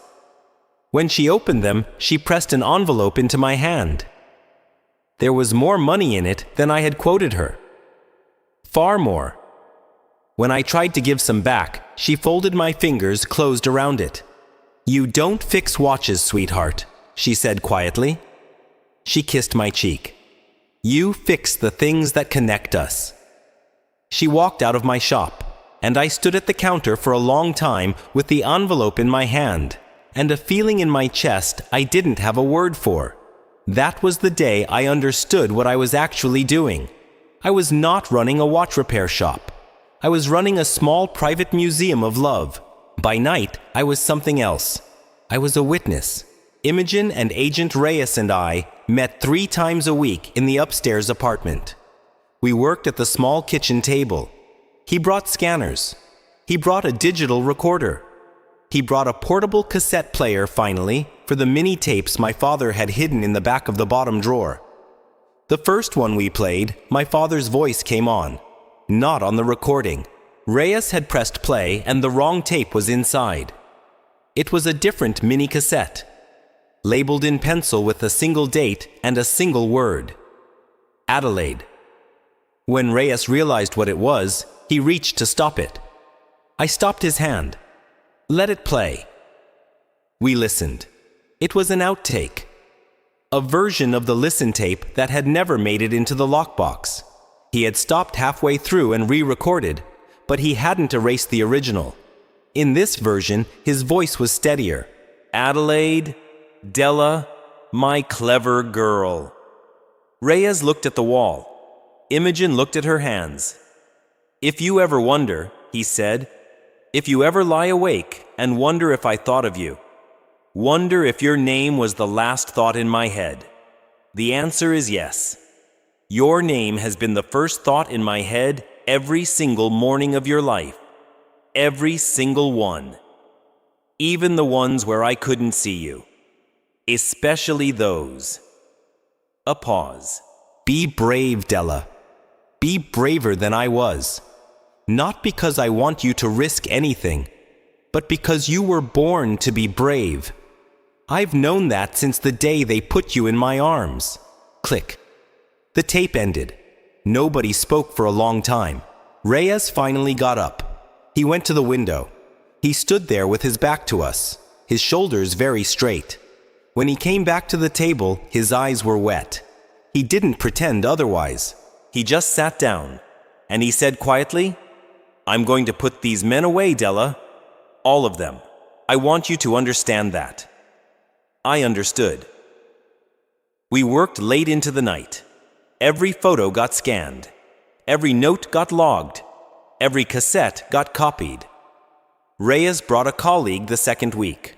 When she opened them, she pressed an envelope into my hand. There was more money in it than I had quoted her. Far more. When I tried to give some back, she folded my fingers closed around it. "You don't fix watches, sweetheart," she said quietly. She kissed my cheek. "You fix the things that connect us." She walked out of my shop, and I stood at the counter for a long time with the envelope in my hand, and a feeling in my chest I didn't have a word for. That was the day I understood what I was actually doing. I was not running a watch repair shop. I was running a small private museum of love. By night, I was something else. I was a witness. Imogen and Agent Reyes and I met 3 times a week in the upstairs apartment. We worked at the small kitchen table. He brought scanners. He brought a digital recorder. He brought a portable cassette player, finally, for the mini tapes my father had hidden in the back of the bottom drawer. The first one we played, my father's voice came on. Not on the recording. Reyes had pressed play and the wrong tape was inside. It was a different mini cassette, labeled in pencil with a single date and a single word. Adelaide. When Reyes realized what it was, he reached to stop it. I stopped his hand. "Let it play." We listened. It was an outtake. A version of the listen tape that had never made it into the lockbox. He had stopped halfway through and re-recorded, but he hadn't erased the original. In this version, his voice was steadier. "Adelaide, Della, my clever girl." Reyes looked at the wall. Imogen looked at her hands. "If you ever wonder," he said, "if you ever lie awake and wonder if I thought of you, wonder if your name was the last thought in my head, the answer is yes. Your name has been the first thought in my head every single morning of your life. Every single one. Even the ones where I couldn't see you. Especially those." A pause. "Be brave, Della. Be braver than I was. Not because I want you to risk anything, but because you were born to be brave. I've known that since the day they put you in my arms." Click. The tape ended. Nobody spoke for a long time. Reyes finally got up. He went to the window. He stood there with his back to us, his shoulders very straight. When he came back to the table, his eyes were wet. He didn't pretend otherwise. He just sat down, and he said quietly, "I'm going to put these men away, Della. All of them. I want you to understand that." I understood. We worked late into the night. Every photo got scanned. Every note got logged. Every cassette got copied. Reyes brought a colleague the second week,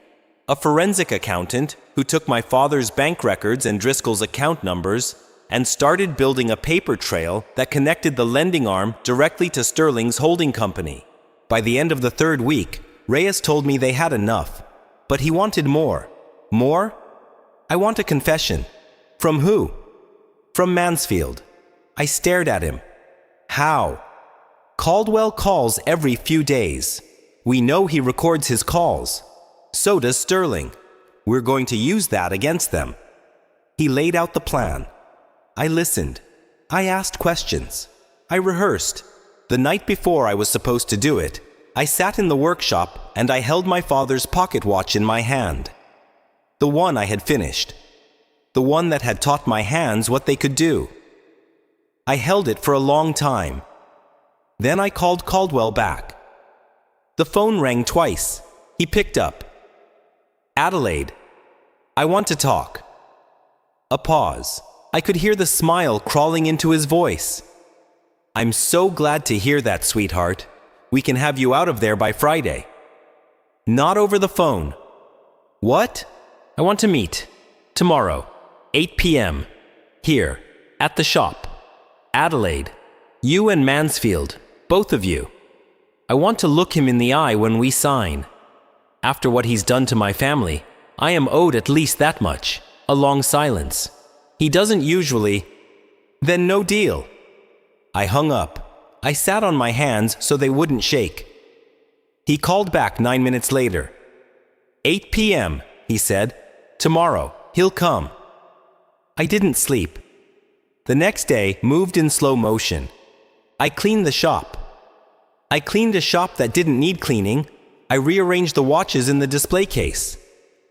a forensic accountant who took my father's bank records and Driscoll's account numbers and started building a paper trail that connected the lending arm directly to Sterling's holding company. By the end of the 3rd week, Reyes told me they had enough, but he wanted more. More? "I want a confession." "From who?" "From Mansfield." I stared at him. "How?" "Caldwell calls every few days. We know he records his calls. So does Sterling. We're going to use that against them." He laid out the plan. I listened. I asked questions. I rehearsed. The night before I was supposed to do it, I sat in the workshop and I held my father's pocket watch in my hand. The one I had finished. The one that had taught my hands what they could do. I held it for a long time. Then I called Caldwell back. The phone rang twice. He picked up. "Adelaide, I want to talk." A pause. I could hear the smile crawling into his voice. I'm so glad to hear that, sweetheart. We can have you out of there by Friday. Not over the phone. What? I want to meet. Tomorrow, 8 p.m. Here, at the shop. Adelaide, you and Mansfield, both of you. I want to look him in the eye when we sign. After what he's done to my family, I am owed at least that much. A long silence. He doesn't usually. Then no deal. I hung up. I sat on my hands so they wouldn't shake. He called back 9 minutes later. 8 p.m., he said. Tomorrow, he'll come. I didn't sleep. The next day moved in slow motion. I cleaned the shop. I cleaned a shop that didn't need cleaning. I rearranged the watches in the display case.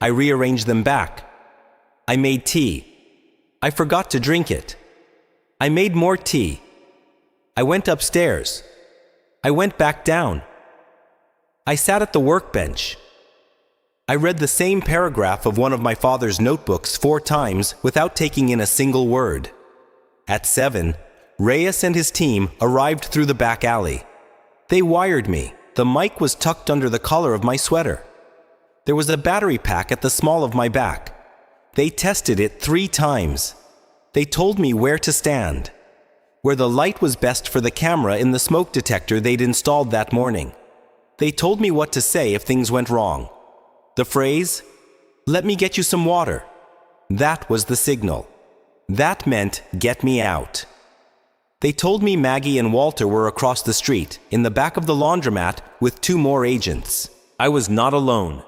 I rearranged them back. I made tea. I forgot to drink it. I made more tea. I went upstairs. I went back down. I sat at the workbench. I read the same paragraph of one of my father's notebooks 4 times without taking in a single word. At 7, Reyes and his team arrived through the back alley. They wired me. The mic was tucked under the collar of my sweater. There was a battery pack at the small of my back. They tested it 3 times. They told me where to stand, where the light was best for the camera in the smoke detector they'd installed that morning. They told me what to say if things went wrong. The phrase, "Let me get you some water," that was the signal. That meant, get me out. They told me Maggie and Walter were across the street, in the back of the laundromat, with 2 more agents. I was not alone.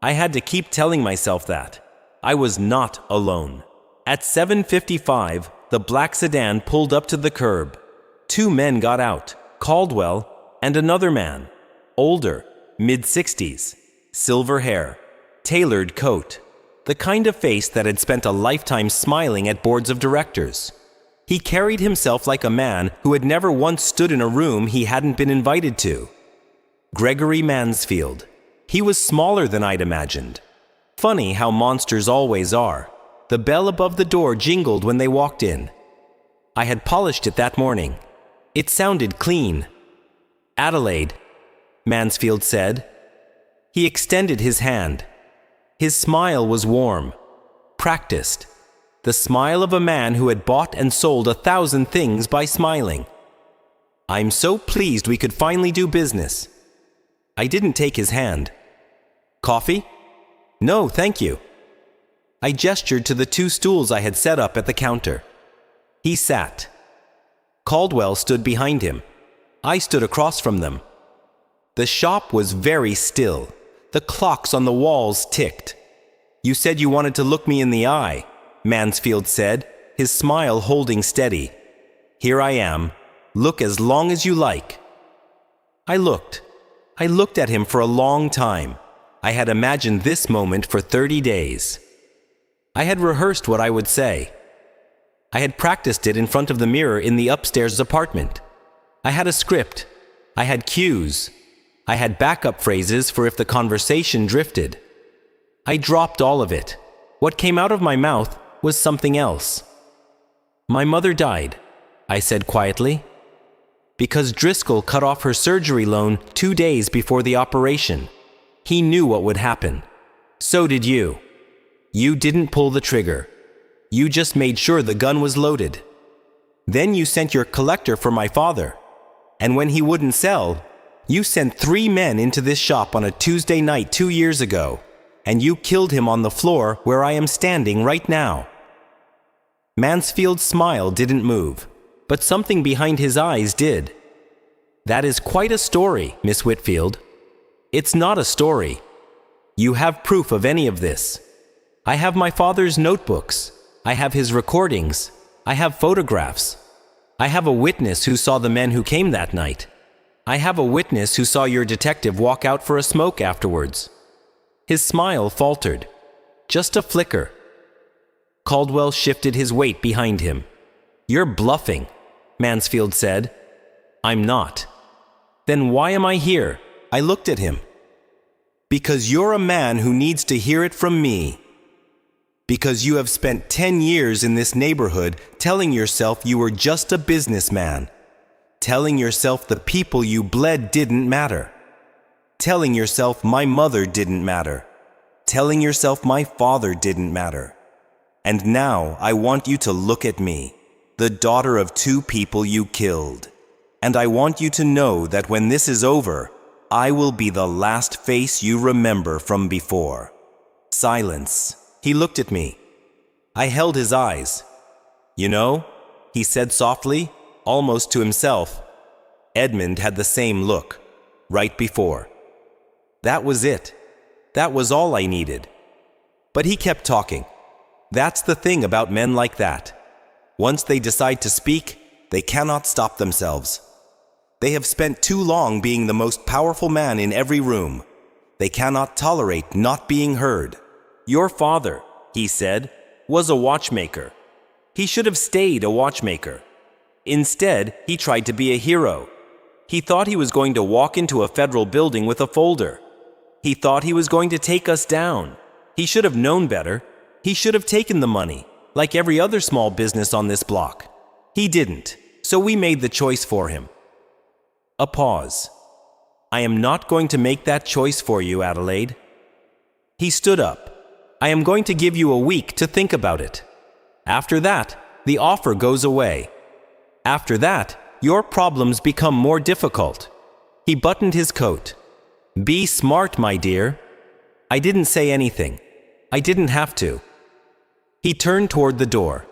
I had to keep telling myself that. I was not alone. At 7:55, the black sedan pulled up to the curb. 2 men got out, Caldwell and another man, older, mid-60s, silver hair, tailored coat, the kind of face that had spent a lifetime smiling at boards of directors. He carried himself like a man who had never once stood in a room he hadn't been invited to. Gregory Mansfield. He was smaller than I'd imagined. Funny how monsters always are. The bell above the door jingled when they walked in. I had polished it that morning. It sounded clean. "Adelaide," Mansfield said. He extended his hand. His smile was warm, practiced. The smile of a man who had bought and sold 1,000 things by smiling. "I'm so pleased we could finally do business." I didn't take his hand. "Coffee?" "No, thank you." I gestured to the 2 stools I had set up at the counter. He sat. Caldwell stood behind him. I stood across from them. The shop was very still. The clocks on the walls ticked. "You said you wanted to look me in the eye," Mansfield said, his smile holding steady. "Here I am. Look as long as you like." I looked. I looked at him for a long time. I had imagined this moment for 30 days. I had rehearsed what I would say. I had practiced it in front of the mirror in the upstairs apartment. I had a script. I had cues. I had backup phrases for if the conversation drifted. I dropped all of it. What came out of my mouth was something else. "My mother died," I said quietly, "because Driscoll cut off her surgery loan 2 days before the operation. He knew what would happen. So did you. You didn't pull the trigger. You just made sure the gun was loaded. Then you sent your collector for my father. And when he wouldn't sell, you sent 3 men into this shop on a Tuesday night 2 years ago, and you killed him on the floor where I am standing right now." Mansfield's smile didn't move, but something behind his eyes did. "That is quite a story, Miss Whitfield." "It's not a story. You have proof of any of this. I have my father's notebooks. I have his recordings. I have photographs. I have a witness who saw the men who came that night. I have a witness who saw your detective walk out for a smoke afterwards." His smile faltered. Just a flicker. Caldwell shifted his weight behind him. "You're bluffing," Mansfield said. "I'm not." "Then why am I here?" I looked at him. "Because you're a man who needs to hear it from me. Because you have spent 10 years in this neighborhood telling yourself you were just a businessman. Telling yourself the people you bled didn't matter. Telling yourself my mother didn't matter. Telling yourself my father didn't matter. And now I want you to look at me, the daughter of 2 people you killed. And I want you to know that when this is over, I will be the last face you remember from before. Silence. He looked at me. I held his eyes. You know, he said softly, almost to himself. Edmund had the same look, right before. That was it. That was all I needed. But he kept talking. That's the thing about men like that. Once they decide to speak, they cannot stop themselves. They have spent too long being the most powerful man in every room. They cannot tolerate not being heard. Your father, he said, was a watchmaker. He should have stayed a watchmaker. Instead, he tried to be a hero. He thought he was going to walk into a federal building with a folder. He thought he was going to take us down. He should have known better. He should have taken the money, like every other small business on this block. He didn't, so we made the choice for him. A pause. I am not going to make that choice for you, Adelaide. He stood up. I am going to give you a week to think about it. After that, the offer goes away. After that, your problems become more difficult. He buttoned his coat. Be smart, my dear. I didn't say anything. I didn't have to. He turned toward the door.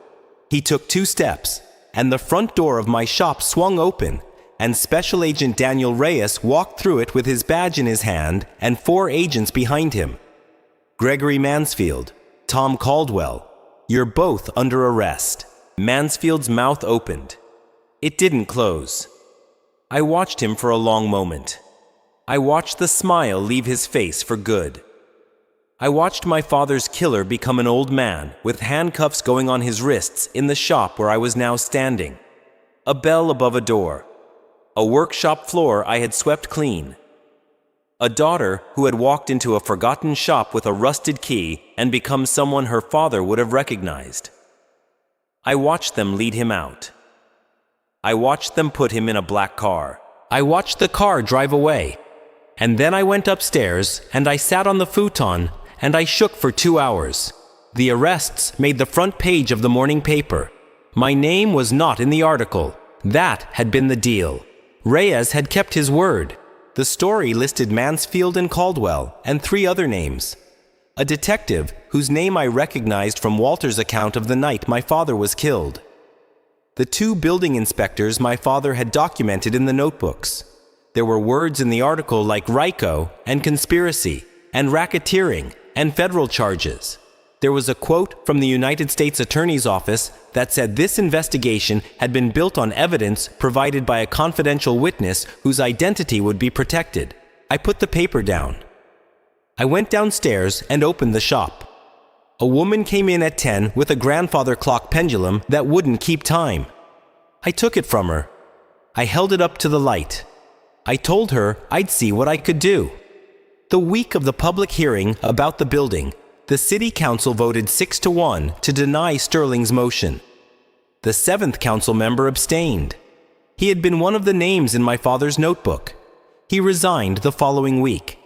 He took 2 steps, and the front door of my shop swung open, and Special Agent Daniel Reyes walked through it with his badge in his hand and 4 agents behind him. Gregory Mansfield, Tom Caldwell, you're both under arrest. Mansfield's mouth opened. It didn't close. I watched him for a long moment. I watched the smile leave his face for good. I watched my father's killer become an old man with handcuffs going on his wrists in the shop where I was now standing. A bell above a door. A workshop floor I had swept clean. A daughter who had walked into a forgotten shop with a rusted key and become someone her father would have recognized. I watched them lead him out. I watched them put him in a black car. I watched the car drive away. And then I went upstairs and I sat on the futon and I shook for 2 hours. The arrests made the front page of the morning paper. My name was not in the article. That had been the deal. Reyes had kept his word. The story listed Mansfield and Caldwell and 3 other names. A detective whose name I recognized from Walter's account of the night my father was killed. The 2 building inspectors my father had documented in the notebooks. There were words in the article like RICO and conspiracy and racketeering and federal charges. There was a quote from the United States Attorney's Office that said this investigation had been built on evidence provided by a confidential witness whose identity would be protected. I put the paper down. I went downstairs and opened the shop. A woman came in at 10 with a grandfather clock pendulum that wouldn't keep time. I took it from her. I held it up to the light. I told her I'd see what I could do. The week of the public hearing about the building, the city council voted 6-1 to deny Sterling's motion. The 7th council member abstained. He had been one of the names in my father's notebook. He resigned the following week.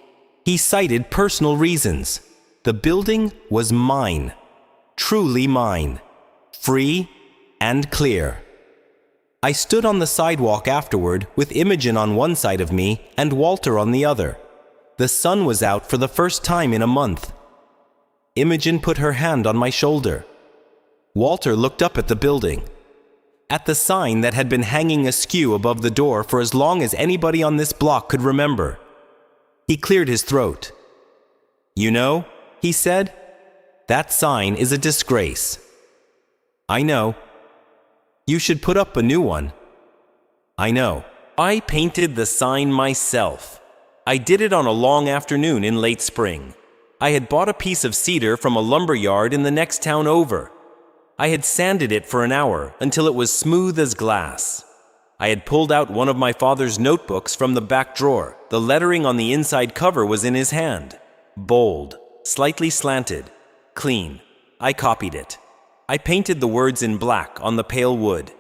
He cited personal reasons. The building was mine, truly mine, free and clear. I stood on the sidewalk afterward with Imogen on one side of me and Walter on the other. The sun was out for the first time in a month. Imogen put her hand on my shoulder. Walter looked up at the building, at the sign that had been hanging askew above the door for as long as anybody on this block could remember. He cleared his throat. You know, he said, that sign is a disgrace. I know. You should put up a new one. I know. I painted the sign myself. I did it on a long afternoon in late spring. I had bought a piece of cedar from a lumber yard in the next town over. I had sanded it for an hour until it was smooth as glass. I had pulled out one of my father's notebooks from the back drawer. The lettering on the inside cover was in his hand. Bold, slightly slanted, clean. I copied it. I painted the words in black on the pale wood.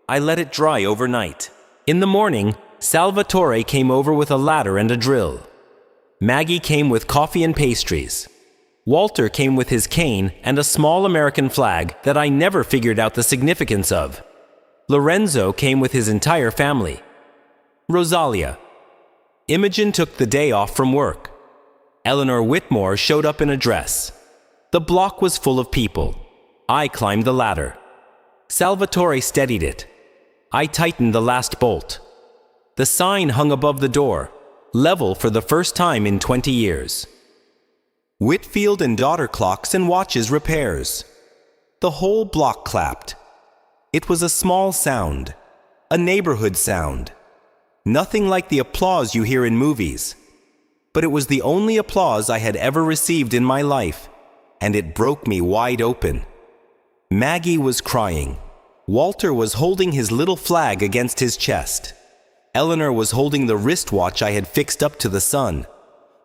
I let it dry overnight. In the morning, Salvatore came over with a ladder and a drill. Maggie came with coffee and pastries. Walter came with his cane and a small American flag that I never figured out the significance of. Lorenzo came with his entire family. Rosalia. Imogen took the day off from work. Eleanor Whitmore showed up in a dress. The block was full of people. I climbed the ladder. Salvatore steadied it. I tightened the last bolt. The sign hung above the door, level for the first time in 20 years. Whitfield and Daughter Clocks and Watches Repairs. The whole block clapped. It was a small sound, a neighborhood sound. Nothing like the applause you hear in movies. But it was the only applause I had ever received in my life, and it broke me wide open. Maggie was crying. Walter was holding his little flag against his chest. Eleanor was holding the wristwatch I had fixed up to the sun.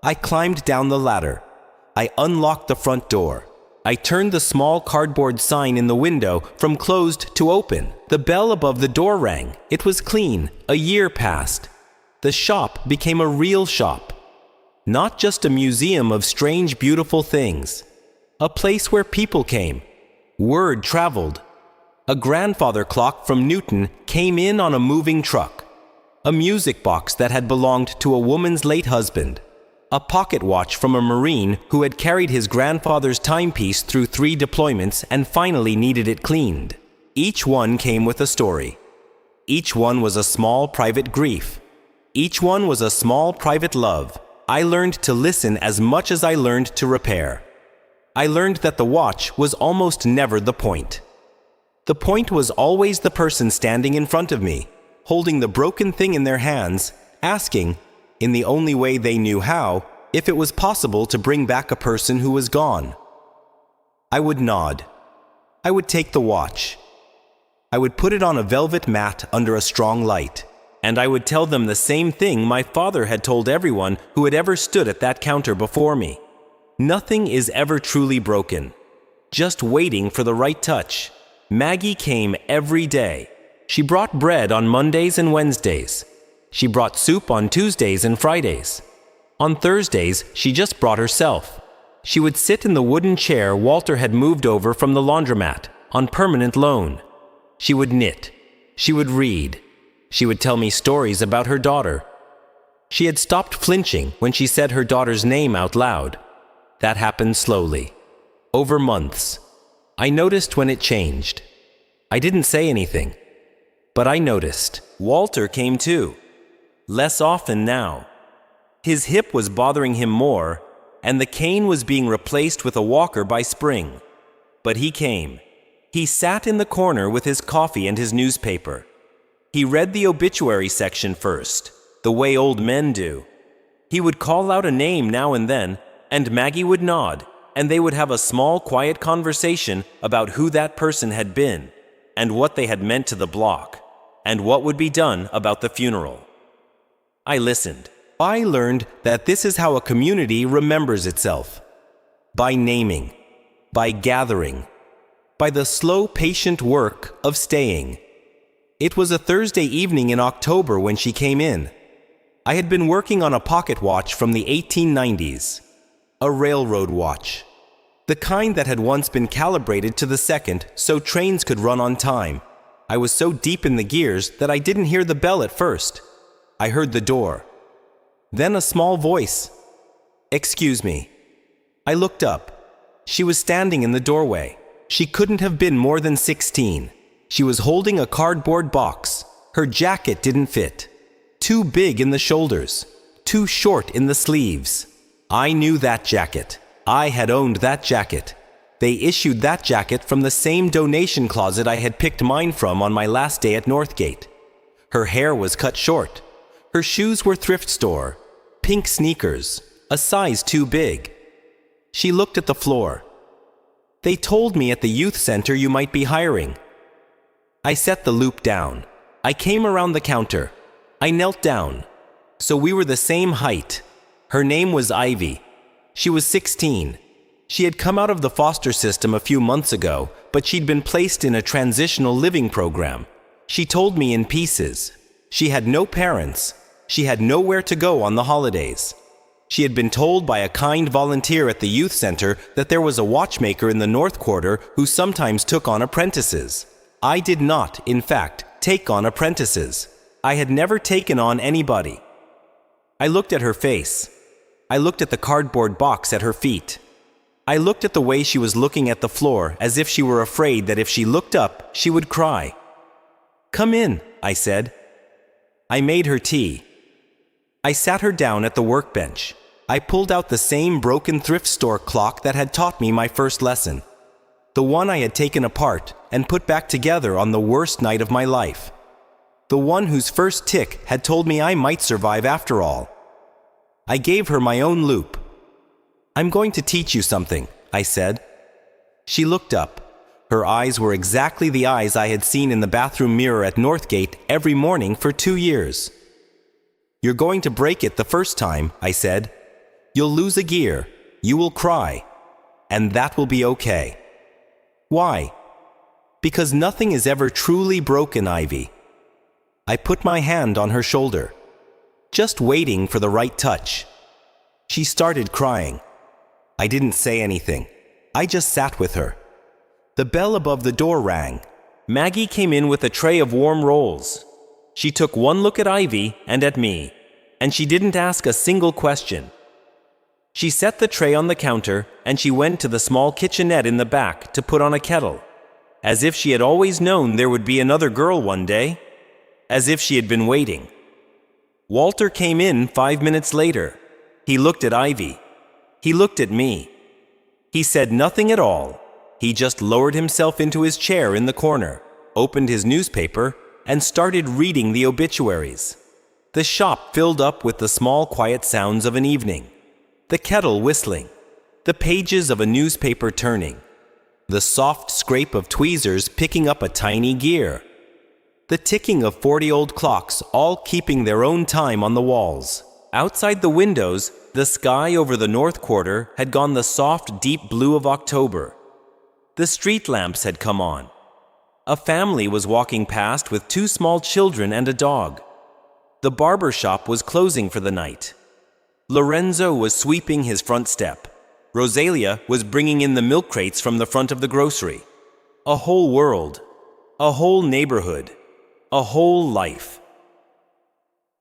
I climbed down the ladder. I unlocked the front door. I turned the small cardboard sign in the window from closed to open. The bell above the door rang. It was clean. A year passed. The shop became a real shop. Not just a museum of strange, beautiful things. A place where people came. Word traveled. A grandfather clock from Newton came in on a moving truck. A music box that had belonged to a woman's late husband. A pocket watch from a Marine who had carried his grandfather's timepiece through 3 deployments and finally needed it cleaned. Each one came with a story. Each one was a small private grief. Each one was a small private love. I learned to listen as much as I learned to repair. I learned that the watch was almost never the point. The point was always the person standing in front of me, holding the broken thing in their hands, asking, in the only way they knew how, if it was possible to bring back a person who was gone. I would nod. I would take the watch. I would put it on a velvet mat under a strong light, and I would tell them the same thing my father had told everyone who had ever stood at that counter before me. Nothing is ever truly broken. Just waiting for the right touch. Maggie came every day. She brought bread on Mondays and Wednesdays. She brought soup on Tuesdays and Fridays. On Thursdays, she just brought herself. She would sit in the wooden chair Walter had moved over from the laundromat, on permanent loan. She would knit. She would read. She would tell me stories about her daughter. She had stopped flinching when she said her daughter's name out loud. That happened slowly, over months. I noticed when it changed. I didn't say anything. But I noticed. Walter came too. Less often now. His hip was bothering him more, and the cane was being replaced with a walker by spring. But he came. He sat in the corner with his coffee and his newspaper. He read the obituary section first, the way old men do. He would call out a name now and then, and Maggie would nod, and they would have a small, quiet conversation about who that person had been, and what they had meant to the block, and what would be done about the funeral. I listened. I learned that this is how a community remembers itself. By naming, by gathering, by the slow, patient work of staying. It was a Thursday evening in October when she came in. I had been working on a pocket watch from the 1890s, a railroad watch. The kind that had once been calibrated to the second so trains could run on time. I was so deep in the gears that I didn't hear the bell at first. I heard the door. Then a small voice. "Excuse me." I looked up. She was standing in the doorway. She couldn't have been more than 16. She was holding a cardboard box. Her jacket didn't fit. Too big in the shoulders. Too short in the sleeves. I knew that jacket. I had owned that jacket. They issued that jacket from the same donation closet I had picked mine from on my last day at Northgate. Her hair was cut short. Her shoes were thrift store. Pink sneakers, a size too big. She looked at the floor. "They told me at the youth center you might be hiring." I set the loop down. I came around the counter. I knelt down. So we were the same height. Her name was Ivy. She was 16. She had come out of the foster system a few months ago, but she'd been placed in a transitional living program. She told me in pieces. She had no parents. She had nowhere to go on the holidays. She had been told by a kind volunteer at the youth center that there was a watchmaker in the North Quarter who sometimes took on apprentices. I did not, in fact, take on apprentices. I had never taken on anybody. I looked at her face. I looked at the cardboard box at her feet. I looked at the way she was looking at the floor as if she were afraid that if she looked up, she would cry. "Come in," I said. I made her tea. I sat her down at the workbench. I pulled out the same broken thrift store clock that had taught me my first lesson. The one I had taken apart and put back together on the worst night of my life. The one whose first tick had told me I might survive after all. I gave her my own loop. "I'm going to teach you something," I said. She looked up. Her eyes were exactly the eyes I had seen in the bathroom mirror at Northgate every morning for 2 years. "You're going to break it the first time," I said. "You'll lose a gear. You will cry. And that will be okay." "Why?" "Because nothing is ever truly broken, Ivy." I put my hand on her shoulder, just waiting for the right touch. She started crying. I didn't say anything. I just sat with her. The bell above the door rang. Maggie came in with a tray of warm rolls. She took one look at Ivy and at me, and she didn't ask a single question. She set the tray on the counter, and she went to the small kitchenette in the back to put on a kettle, as if she had always known there would be another girl one day, as if she had been waiting. Walter came in 5 minutes later. He looked at Ivy. He looked at me. He said nothing at all. He just lowered himself into his chair in the corner, opened his newspaper, and started reading the obituaries. The shop filled up with the small quiet sounds of an evening. The kettle whistling, the pages of a newspaper turning, the soft scrape of tweezers picking up a tiny gear, the ticking of 40 old clocks all keeping their own time on the walls. Outside the windows, the sky over the North Quarter had gone the soft, deep blue of October. The street lamps had come on. A family was walking past with 2 small children and a dog. The barber shop was closing for the night. Lorenzo was sweeping his front step. Rosalia was bringing in the milk crates from the front of the grocery. A whole world, a whole neighborhood, a whole life.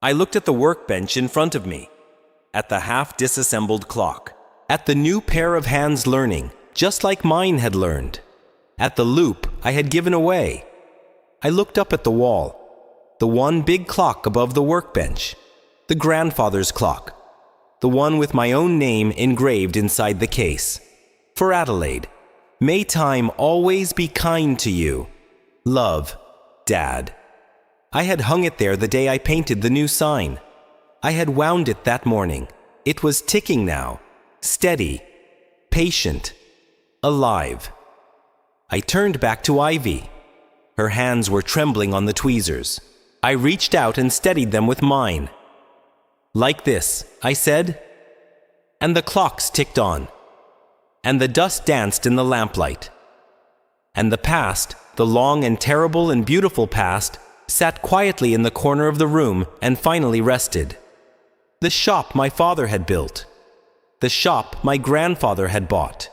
I looked at the workbench in front of me, at the half-disassembled clock, at the new pair of hands learning, just like mine had learned, at the loop I had given away. I looked up at the wall, the one big clock above the workbench, the grandfather's clock, the one with my own name engraved inside the case. For Adelaide, may time always be kind to you. Love, Dad. I had hung it there the day I painted the new sign. I had wound it that morning. It was ticking now, steady, patient, alive. I turned back to Ivy. Her hands were trembling on the tweezers. I reached out and steadied them with mine. "Like this," I said. And the clocks ticked on. And the dust danced in the lamplight. And the past, the long and terrible and beautiful past, sat quietly in the corner of the room and finally rested. The shop my father had built. The shop my grandfather had bought.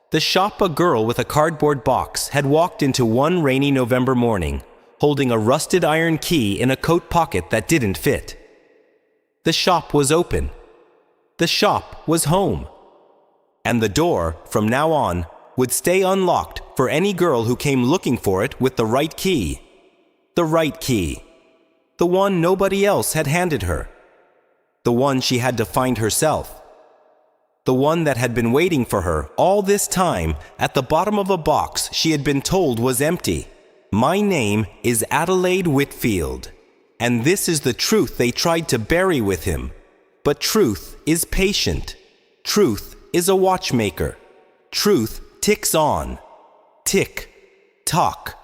The shop a girl with a cardboard box had walked into one rainy November morning, holding a rusted iron key in a coat pocket that didn't fit. The shop was open. The shop was home. And the door, from now on, would stay unlocked for any girl who came looking for it with the right key. The right key. The one nobody else had handed her. The one she had to find herself. The one that had been waiting for her all this time at the bottom of a box she had been told was empty. My name is Adelaide Whitfield, and this is the truth they tried to bury with him. But truth is patient. Truth is a watchmaker. Truth ticks on. Tick, tock.